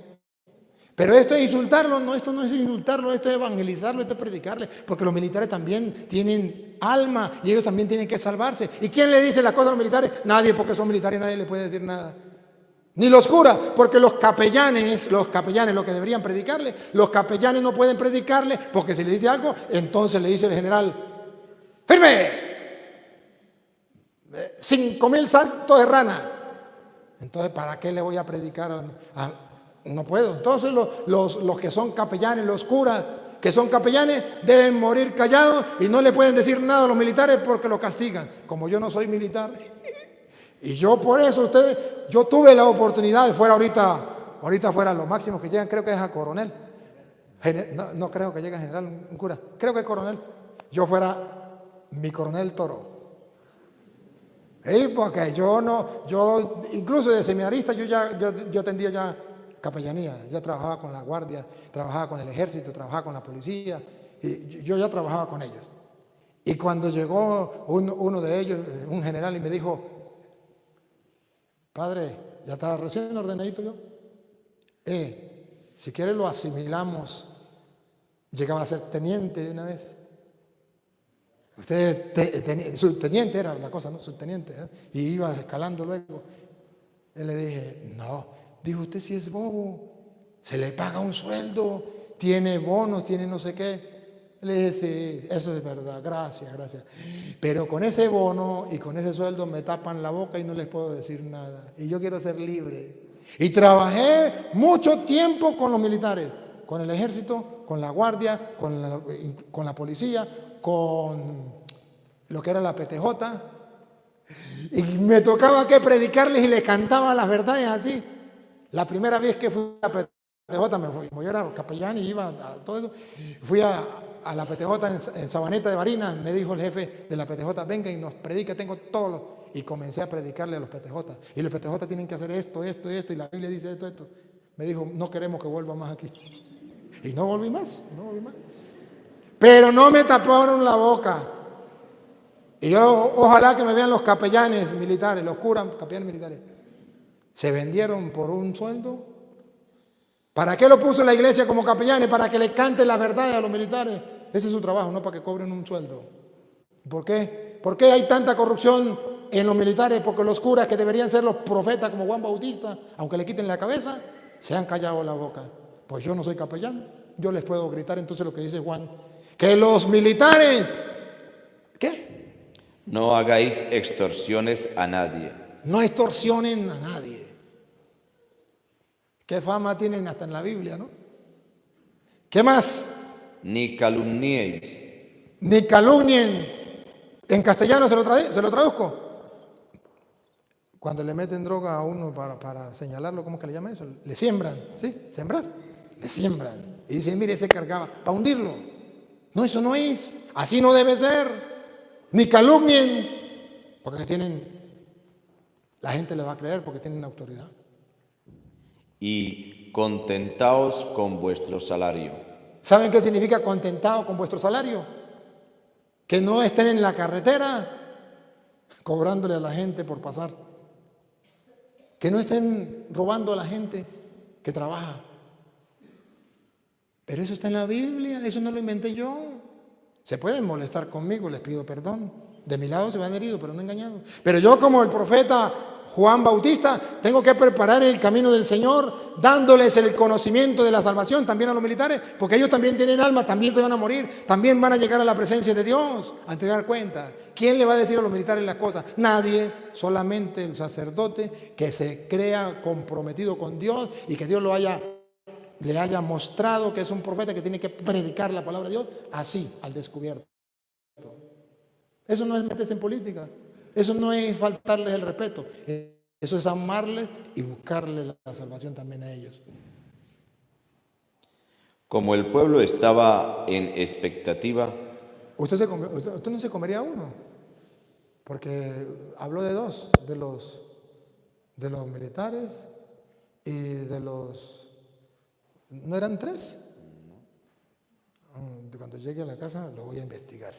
Pero esto es insultarlo, no, esto no es insultarlo, esto es evangelizarlo, esto es predicarle, porque los militares también tienen alma y ellos también tienen que salvarse. ¿Y quién le dice las cosas a los militares? Nadie, porque son militares, nadie le puede decir nada. Ni los curas, porque los capellanes, lo que deberían predicarle, los capellanes no pueden predicarle, porque si le dice algo, entonces le dice el general, ¡firme! 5,000 saltos de rana. Entonces, ¿para qué le voy a predicar? No puedo. Entonces, los que son capellanes, los curas que son capellanes, deben morir callados y no le pueden decir nada a los militares porque lo castigan. Como yo no soy militar. Y yo por eso, yo tuve la oportunidad de ahorita fuera los máximos que llegan, creo que es a coronel. No creo que llegue a general un cura, creo que es coronel. Yo fuera mi coronel Toro. Porque yo incluso de seminarista yo atendía ya capellanía, ya trabajaba con la guardia, trabajaba con el ejército, trabajaba con la policía, y yo ya trabajaba con ellos. Y cuando llegó uno de ellos, un general, y me dijo, padre, ya estaba recién ordenadito yo, si quiere lo asimilamos. Llegaba a ser teniente de una vez. Usted, subteniente era la cosa, ¿no? Subteniente, y iba escalando luego. Él le dije, no, dijo, usted sí es bobo, se le paga un sueldo, tiene bonos, tiene no sé qué. Le dije, sí, eso es verdad, gracias. Pero con ese bono y con ese sueldo me tapan la boca y no les puedo decir nada. Y yo quiero ser libre. Y trabajé mucho tiempo con los militares, con el ejército, con la guardia, con la policía, con lo que era la PTJ. Y me tocaba que predicarles y les cantaba las verdades así. La primera vez que fui a la PTJ, yo era capellán y iba a todo eso, fui a la PTJ en Sabaneta de Barinas. Me dijo el jefe de la PTJ, venga y nos predica, tengo todos los... y comencé a predicarle a los petejotas. Y los petejotas tienen que hacer esto, esto, esto, y la Biblia dice esto, esto. Me dijo, no queremos que vuelva más aquí. Y no volví más, no volví más. Pero no me taparon la boca. Y yo, ojalá que me vean los capellanes militares, los curas, capellanes militares. Se vendieron por un sueldo. ¿Para qué lo puso la iglesia como capellanes? Para que le canten la verdad a los militares. Ese es su trabajo, no para que cobren un sueldo. ¿Por qué? ¿Por qué hay tanta corrupción en los militares? Porque los curas, que deberían ser los profetas como Juan Bautista, aunque le quiten la cabeza, se han callado la boca. Pues yo no soy capellán, yo les puedo gritar entonces lo que dice Juan, que los militares, ¿qué? No hagáis extorsiones a nadie. No extorsionen a nadie. ¿Qué fama tienen hasta en la Biblia, no? ¿Qué más? Ni calumniéis. Ni calumnien. En castellano se lo traduzco. Cuando le meten droga a uno para señalarlo, ¿cómo es que le llama eso? Le siembran, ¿sí? Sembrar. Le siembran. Y dicen, mire, se cargaba, para hundirlo. No, eso no es. Así no debe ser. Ni calumnien. Porque la gente le va a creer porque tienen autoridad. Y contentaos con vuestro salario. ¿Saben qué significa contentado con vuestro salario? Que no estén en la carretera cobrándole a la gente por pasar. Que no estén robando a la gente que trabaja. Pero eso está en la Biblia, eso no lo inventé yo. Se pueden molestar conmigo, les pido perdón. De mi lado se van heridos, pero no engañados. Pero yo, como el profeta Juan Bautista, tengo que preparar el camino del Señor, dándoles el conocimiento de la salvación también a los militares, porque ellos también tienen alma, también se van a morir, también van a llegar a la presencia de Dios, a entregar cuentas. ¿Quién le va a decir a los militares las cosas? Nadie, solamente el sacerdote que se crea comprometido con Dios y que Dios le haya mostrado que es un profeta que tiene que predicar la palabra de Dios así, al descubierto. Eso no es meterse en política. Eso no es faltarles el respeto, eso es amarles y buscarles la salvación también a ellos. Como el pueblo estaba en expectativa. Usted no se comería uno, porque habló de dos, de los militares y de los... ¿No eran tres? Cuando llegue a la casa lo voy a investigar.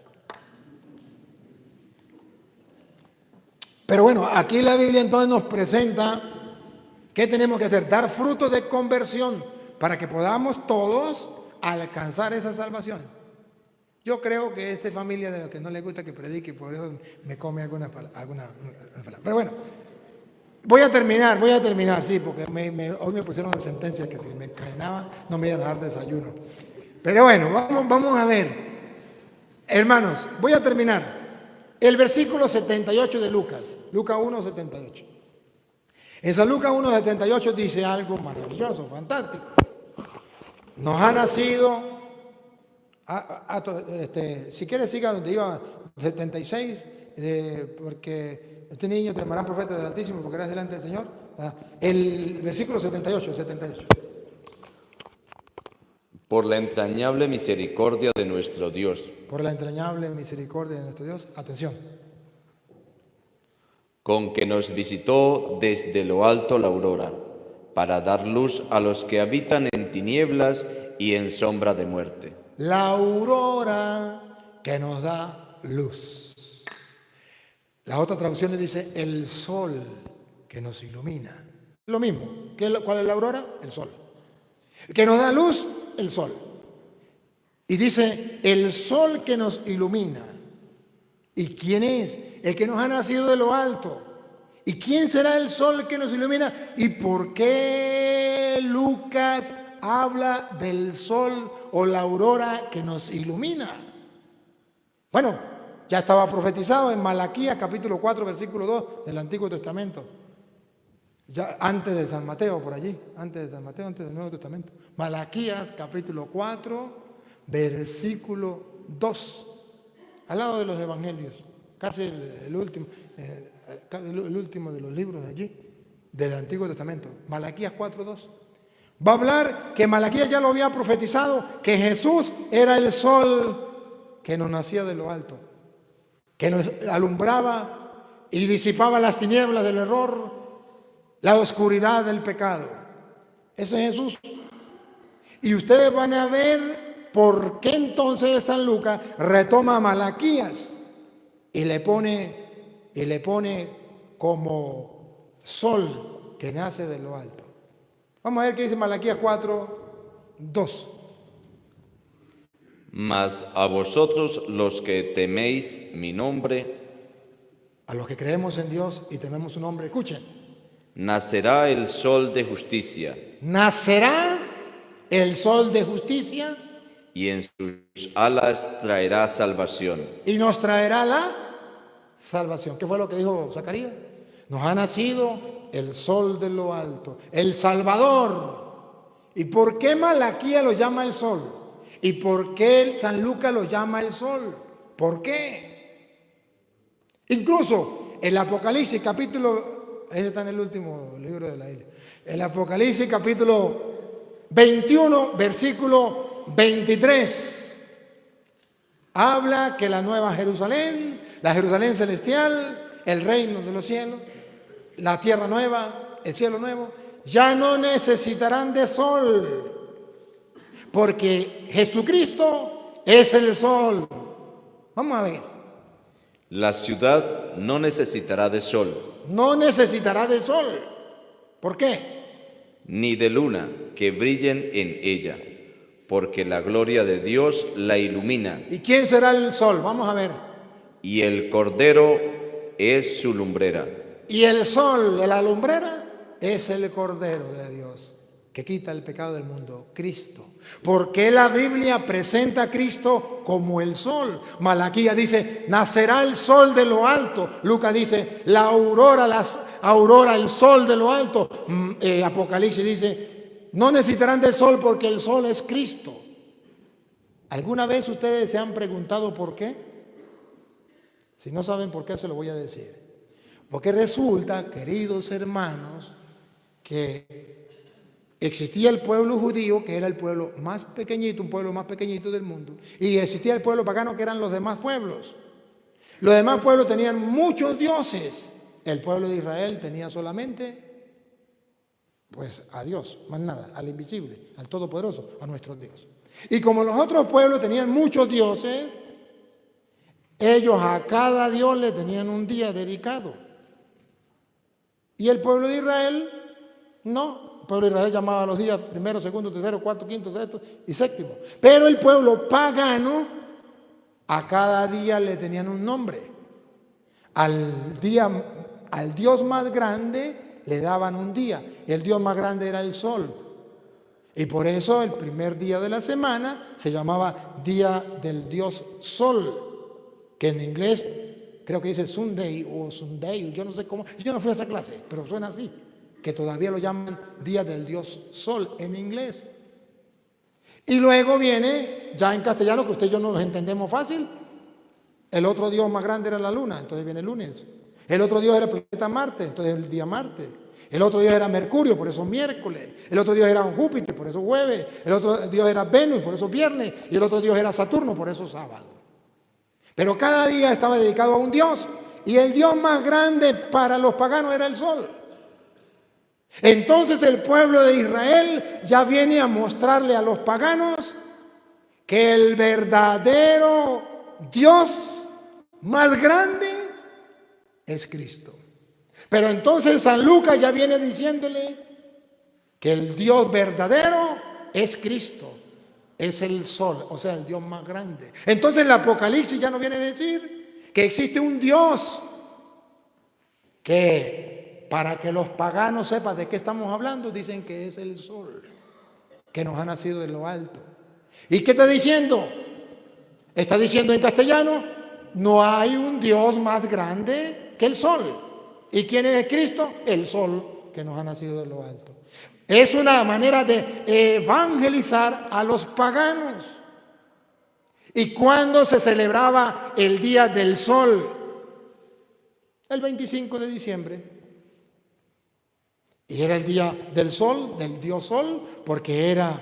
Pero bueno, aquí la Biblia entonces nos presenta qué tenemos que hacer, dar frutos de conversión para que podamos todos alcanzar esa salvación. Yo creo que esta familia de los que no les gusta que predique, por eso me come alguna palabra. Pero bueno, voy a terminar, sí, porque hoy me pusieron una sentencia que si me encadenaba no me iban a dar desayuno. Pero bueno, vamos a ver. Hermanos, voy a terminar. El versículo 78 de Lucas 1:78. En San Lucas 1:78 dice algo maravilloso, fantástico. Nos ha nacido, si quieres siga donde iba, 76, porque este niño te llamará profeta del Altísimo porque eres delante del Señor. El versículo 78. Por la entrañable misericordia de nuestro Dios. Por la entrañable misericordia de nuestro Dios. Atención. Con que nos visitó desde lo alto la aurora, para dar luz a los que habitan en tinieblas y en sombra de muerte. La aurora que nos da luz. La otra traducción le dice el sol que nos ilumina. Lo mismo. ¿Cuál es la aurora? El sol. Que nos da luz, el sol. Y dice, el sol que nos ilumina. ¿Y quién es? El que nos ha nacido de lo alto. ¿Y quién será el sol que nos ilumina? ¿Y por qué Lucas habla del sol o la aurora que nos ilumina? Bueno, ya estaba profetizado en Malaquías capítulo 4, versículo 2 del Antiguo Testamento. Ya antes de San Mateo, por allí, antes de San Mateo, antes del Nuevo Testamento. Malaquías capítulo 4, versículo 2, al lado de los evangelios, casi el último de los libros de allí, del Antiguo Testamento. Malaquías 4, 2. Va a hablar que Malaquías ya lo había profetizado, que Jesús era el sol que nos nacía de lo alto, que nos alumbraba y disipaba las tinieblas del error, la oscuridad del pecado. Ese es Jesús. Y ustedes van a ver por qué entonces San Lucas retoma a Malaquías y le pone como sol que nace de lo alto. Vamos a ver qué dice Malaquías 4:2. Mas a vosotros los que teméis mi nombre, A los que creemos en Dios y tememos su nombre, escuchen. nacerá el sol de justicia, Nacerá el sol de justicia y en sus alas traerá salvación. y nos traerá la salvación. ¿Qué fue lo que dijo Zacarías? Nos ha nacido el sol de lo alto, el Salvador. ¿Y por qué Malaquías lo llama el sol? ¿Y por qué San Lucas lo llama el sol? ¿Por qué? Incluso el Apocalipsis capítulo, ese está en el último libro de la Biblia, el Apocalipsis capítulo 21, versículo 23, habla que la nueva Jerusalén, la Jerusalén celestial, el reino de los cielos, la tierra nueva, el cielo nuevo, ya no necesitarán de sol, porque Jesucristo es el sol. Vamos a ver. La ciudad no necesitará de sol, No necesitará de sol. ¿Por qué? ni de luna que brillen en ella, porque la gloria de Dios la ilumina, ¿Y quién será el sol? Vamos a ver. y el Cordero es su lumbrera. Y el sol de la lumbrera es el Cordero de Dios, que quita el pecado del mundo, Cristo. Porque la Biblia presenta a Cristo como el sol. Malaquías dice, nacerá el sol de lo alto. Lucas dice, la aurora, el sol de lo alto. Apocalipsis dice, no necesitarán del sol porque el sol es Cristo. ¿Alguna vez ustedes se han preguntado por qué? Si no saben por qué, se lo voy a decir. Porque resulta, queridos hermanos, que existía el pueblo judío, que era el pueblo más pequeñito, un pueblo más pequeñito del mundo, y existía el pueblo pagano, que eran los demás pueblos. Los demás pueblos tenían muchos dioses. El pueblo de Israel tenía solamente, pues, a Dios, más nada, al invisible, al todopoderoso, a nuestro Dios. Y como los otros pueblos tenían muchos dioses, ellos a cada dios le tenían un día dedicado. Y el pueblo de Israel, no. El pueblo de Israel llamaba a los días primero, segundo, tercero, cuarto, quinto, sexto y séptimo. Pero el pueblo pagano, a cada día le tenían un nombre. Al dios más grande le daban un día. Y el dios más grande era el sol. Y por eso el primer día de la semana se llamaba Día del Dios Sol, que en inglés creo que dice Sunday o Sunday, yo no sé cómo, yo no fui a esa clase, pero suena así, que todavía lo llaman Día del Dios Sol en inglés. Y luego viene, ya en castellano, que usted y yo no los entendemos fácil, el otro dios más grande era la luna, entonces viene el lunes. El otro dios era el planeta Marte, entonces el día martes. El otro dios era Mercurio, por eso miércoles. El otro dios era Júpiter, por eso jueves. El otro dios era Venus, por eso viernes. Y el otro dios era Saturno, por eso sábado. Pero cada día estaba dedicado a un dios. Y el dios más grande para los paganos era el sol. Entonces el pueblo de Israel ya viene a mostrarle a los paganos que el verdadero Dios más grande es Cristo. Pero entonces San Lucas ya viene diciéndole que el Dios verdadero es Cristo, es el sol, o sea, el Dios más grande. Entonces el Apocalipsis ya nos viene a decir que existe un Dios que, para que los paganos sepan de qué estamos hablando, dicen que es el sol, que nos ha nacido de lo alto. ¿Y qué está diciendo? Está diciendo en castellano, no hay un Dios más grande que el sol. ¿Y quién es Cristo? El sol que nos ha nacido de lo alto. Es una manera de evangelizar a los paganos. ¿Y cuándo se celebraba el Día del Sol? El 25 de diciembre. Y era el Día del Sol, del Dios Sol, porque era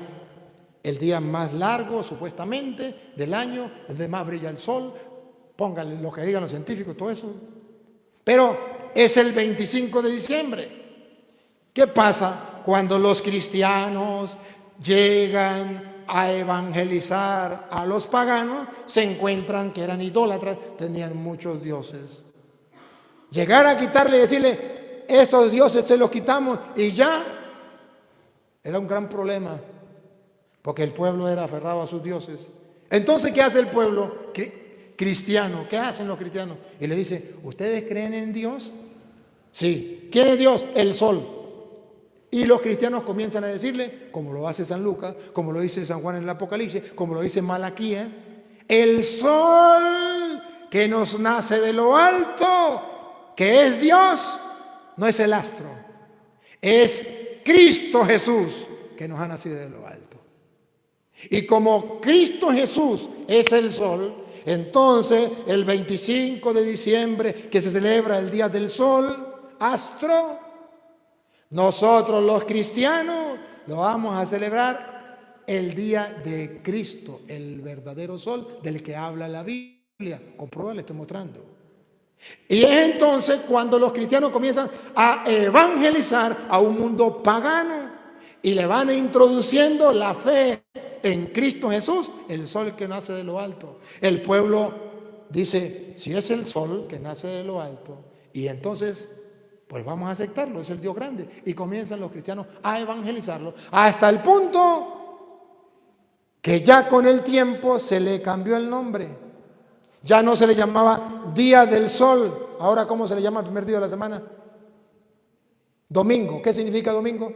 el día más largo, supuestamente, del año, el de más brilla el sol. Pónganle lo que digan los científicos, todo eso. Pero es el 25 de diciembre. ¿Qué pasa cuando los cristianos llegan a evangelizar a los paganos? Se encuentran que eran idólatras, tenían muchos dioses. Llegar a quitarle y decirle, esos dioses se los quitamos y ya, era un gran problema, porque el pueblo era aferrado a sus dioses. Entonces, ¿qué hace el pueblo cristiano? ¿Qué hacen los cristianos? Y le dice, ¿ustedes creen en Dios? Sí. ¿Quién es Dios? El sol. Y los cristianos comienzan a decirle, como lo hace San Lucas, como lo dice San Juan en el Apocalipsis, como lo dice Malaquías, el sol que nos nace de lo alto, que es Dios, no es el astro, es Cristo Jesús que nos ha nacido de lo alto. Y como Cristo Jesús es el sol, entonces el 25 de diciembre, que se celebra el Día del Sol, astro, nosotros los cristianos lo vamos a celebrar el día de Cristo, el verdadero sol del que habla la Biblia. Comprueba, le estoy mostrando. Y es entonces cuando los cristianos comienzan a evangelizar a un mundo pagano y le van introduciendo la fe en Cristo Jesús, el sol que nace de lo alto. El pueblo dice, si es el sol que nace de lo alto, y entonces pues vamos a aceptarlo, es el Dios grande. Y comienzan los cristianos a evangelizarlo hasta el punto que ya con el tiempo se le cambió el nombre. Ya no se le llamaba Día del Sol. Ahora, ¿cómo se le llama el primer día de la semana? Domingo. ¿Qué significa domingo?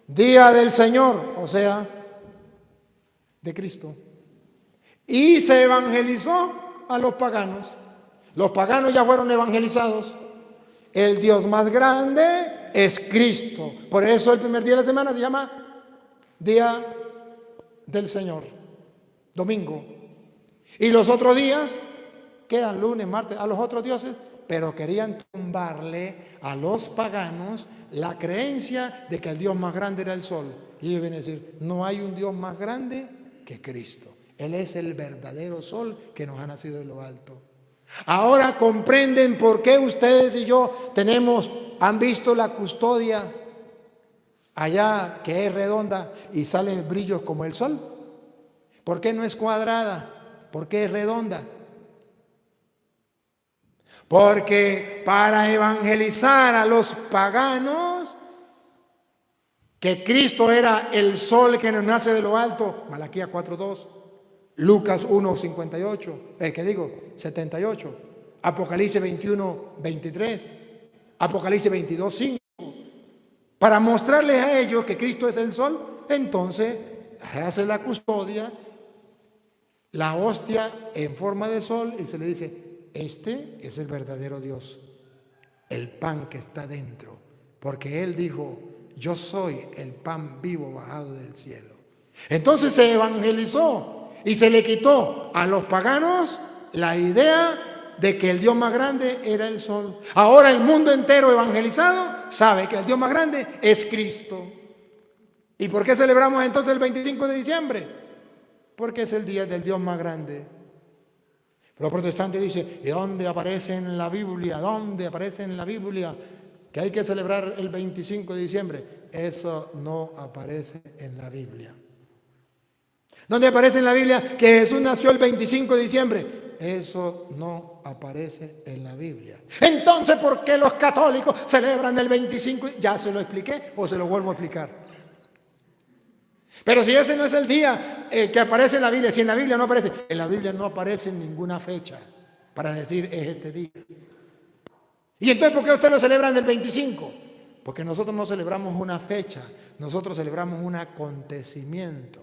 Día del Señor, o sea, de Cristo. Y se evangelizó a los paganos. Los paganos ya fueron evangelizados. El Dios más grande es Cristo. Por eso el primer día de la semana se llama Día del Señor, domingo. Y los otros días quedan lunes, martes, a los otros dioses, pero querían tumbarle a los paganos la creencia de que el Dios más grande era el sol. Y ellos vienen a decir, no hay un Dios más grande que Cristo. Él es el verdadero sol que nos ha nacido de lo alto. Ahora comprenden por qué ustedes y yo han visto la custodia allá que es redonda y salen brillos como el sol. ¿Por qué no es cuadrada? ¿Por qué es redonda? Porque para evangelizar a los paganos que Cristo era el sol que nos nace de lo alto, Malaquías 4:2, Lucas 1:58, 78, Apocalipsis 21:23, Apocalipsis 22:5, para mostrarles a ellos que Cristo es el sol, entonces hace la custodia, la hostia en forma de sol y se le dice, este es el verdadero Dios, el pan que está dentro, porque Él dijo, yo soy el pan vivo bajado del cielo. Entonces se evangelizó y se le quitó a los paganos la idea de que el Dios más grande era el sol. Ahora el mundo entero evangelizado sabe que el Dios más grande es Cristo. ¿Y por qué celebramos entonces el 25 de diciembre? Porque es el día del Dios más grande. Pero los protestantes dicen, ¿y dónde aparece en la Biblia? ¿Dónde aparece en la Biblia que hay que celebrar el 25 de diciembre? Eso no aparece en la Biblia. ¿Dónde aparece en la Biblia que Jesús nació el 25 de diciembre? Eso no aparece en la Biblia. Entonces, ¿por qué los católicos celebran el 25? Ya se lo expliqué o se lo vuelvo a explicar. Pero si ese no es el día que aparece en la Biblia, si en la Biblia no aparece, en la Biblia no aparece ninguna fecha para decir es este día. ¿Y entonces por qué ustedes lo celebran el 25? Porque nosotros no celebramos una fecha, nosotros celebramos un acontecimiento.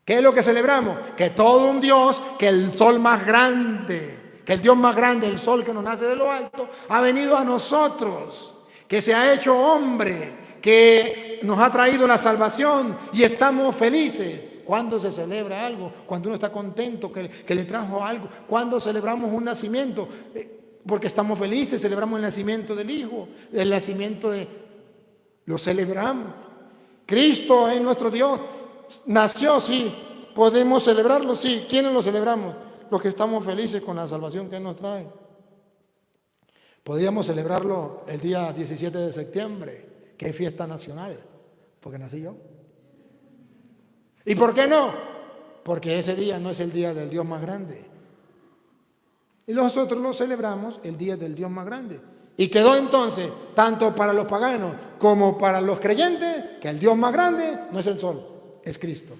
¿Qué es lo que celebramos? Que todo un Dios, que el sol más grande, que el Dios más grande, el sol que nos nace de lo alto, ha venido a nosotros, que se ha hecho hombre, que nos ha traído la salvación y estamos felices. ¿Cuándo se celebra algo? Cuando uno está contento que le trajo algo. ¿Cuándo celebramos un nacimiento? Porque estamos felices, celebramos el nacimiento del Hijo, el nacimiento lo celebramos. Cristo es nuestro Dios. Nació, sí. ¿Podemos celebrarlo? Sí. ¿Quiénes lo celebramos? Los que estamos felices con la salvación que Él nos trae. Podríamos celebrarlo el día 17 de septiembre, que es fiesta nacional, porque nací yo. ¿Y por qué no? Porque ese día no es el día del Dios más grande. Y nosotros lo celebramos el día del Dios más grande. Y quedó entonces, tanto para los paganos como para los creyentes, que el Dios más grande no es el sol, es Cristo.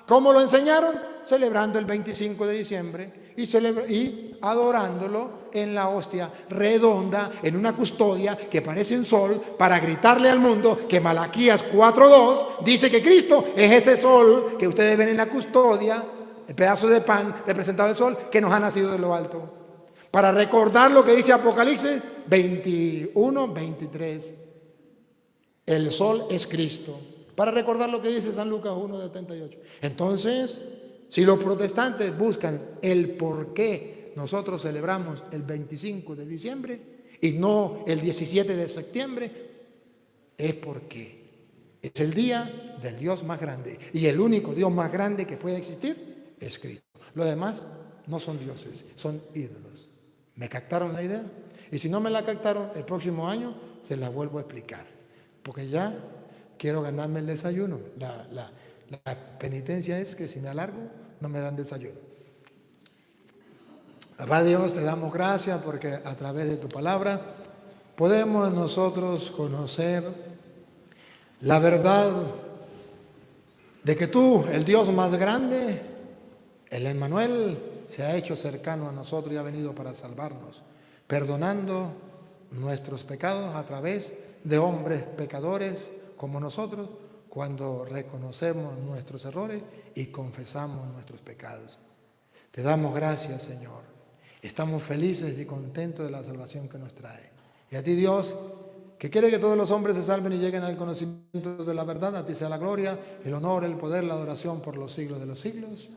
¿Cómo lo enseñaron? Celebrando el 25 de diciembre y adorándolo en la hostia redonda, en una custodia que parece un sol, para gritarle al mundo que Malaquías 4:2 dice que Cristo es ese sol que ustedes ven en la custodia, el pedazo de pan representado el sol, que nos ha nacido de lo alto. Para recordar lo que dice Apocalipsis 21:23. El sol es Cristo. Para recordar lo que dice San Lucas 1:78. Entonces, si los protestantes buscan el por qué nosotros celebramos el 25 de diciembre y no el 17 de septiembre, es porque es el día del Dios más grande. Y el único Dios más grande que puede existir es Cristo. Los demás no son dioses, son ídolos. ¿Me captaron la idea? Y si no me la captaron, el próximo año se la vuelvo a explicar. Porque ya quiero ganarme el desayuno. La penitencia es que si me alargo, no me dan desayuno. Papá Dios, te damos gracias porque a través de tu palabra podemos nosotros conocer la verdad de que tú, el Dios más grande, el Emmanuel, se ha hecho cercano a nosotros y ha venido para salvarnos, perdonando nuestros pecados a través de hombres pecadores como nosotros, cuando reconocemos nuestros errores y confesamos nuestros pecados. Te damos gracias, Señor. Estamos felices y contentos de la salvación que nos trae. Y a ti, Dios, que quiere que todos los hombres se salven y lleguen al conocimiento de la verdad, a ti sea la gloria, el honor, el poder, la adoración por los siglos de los siglos.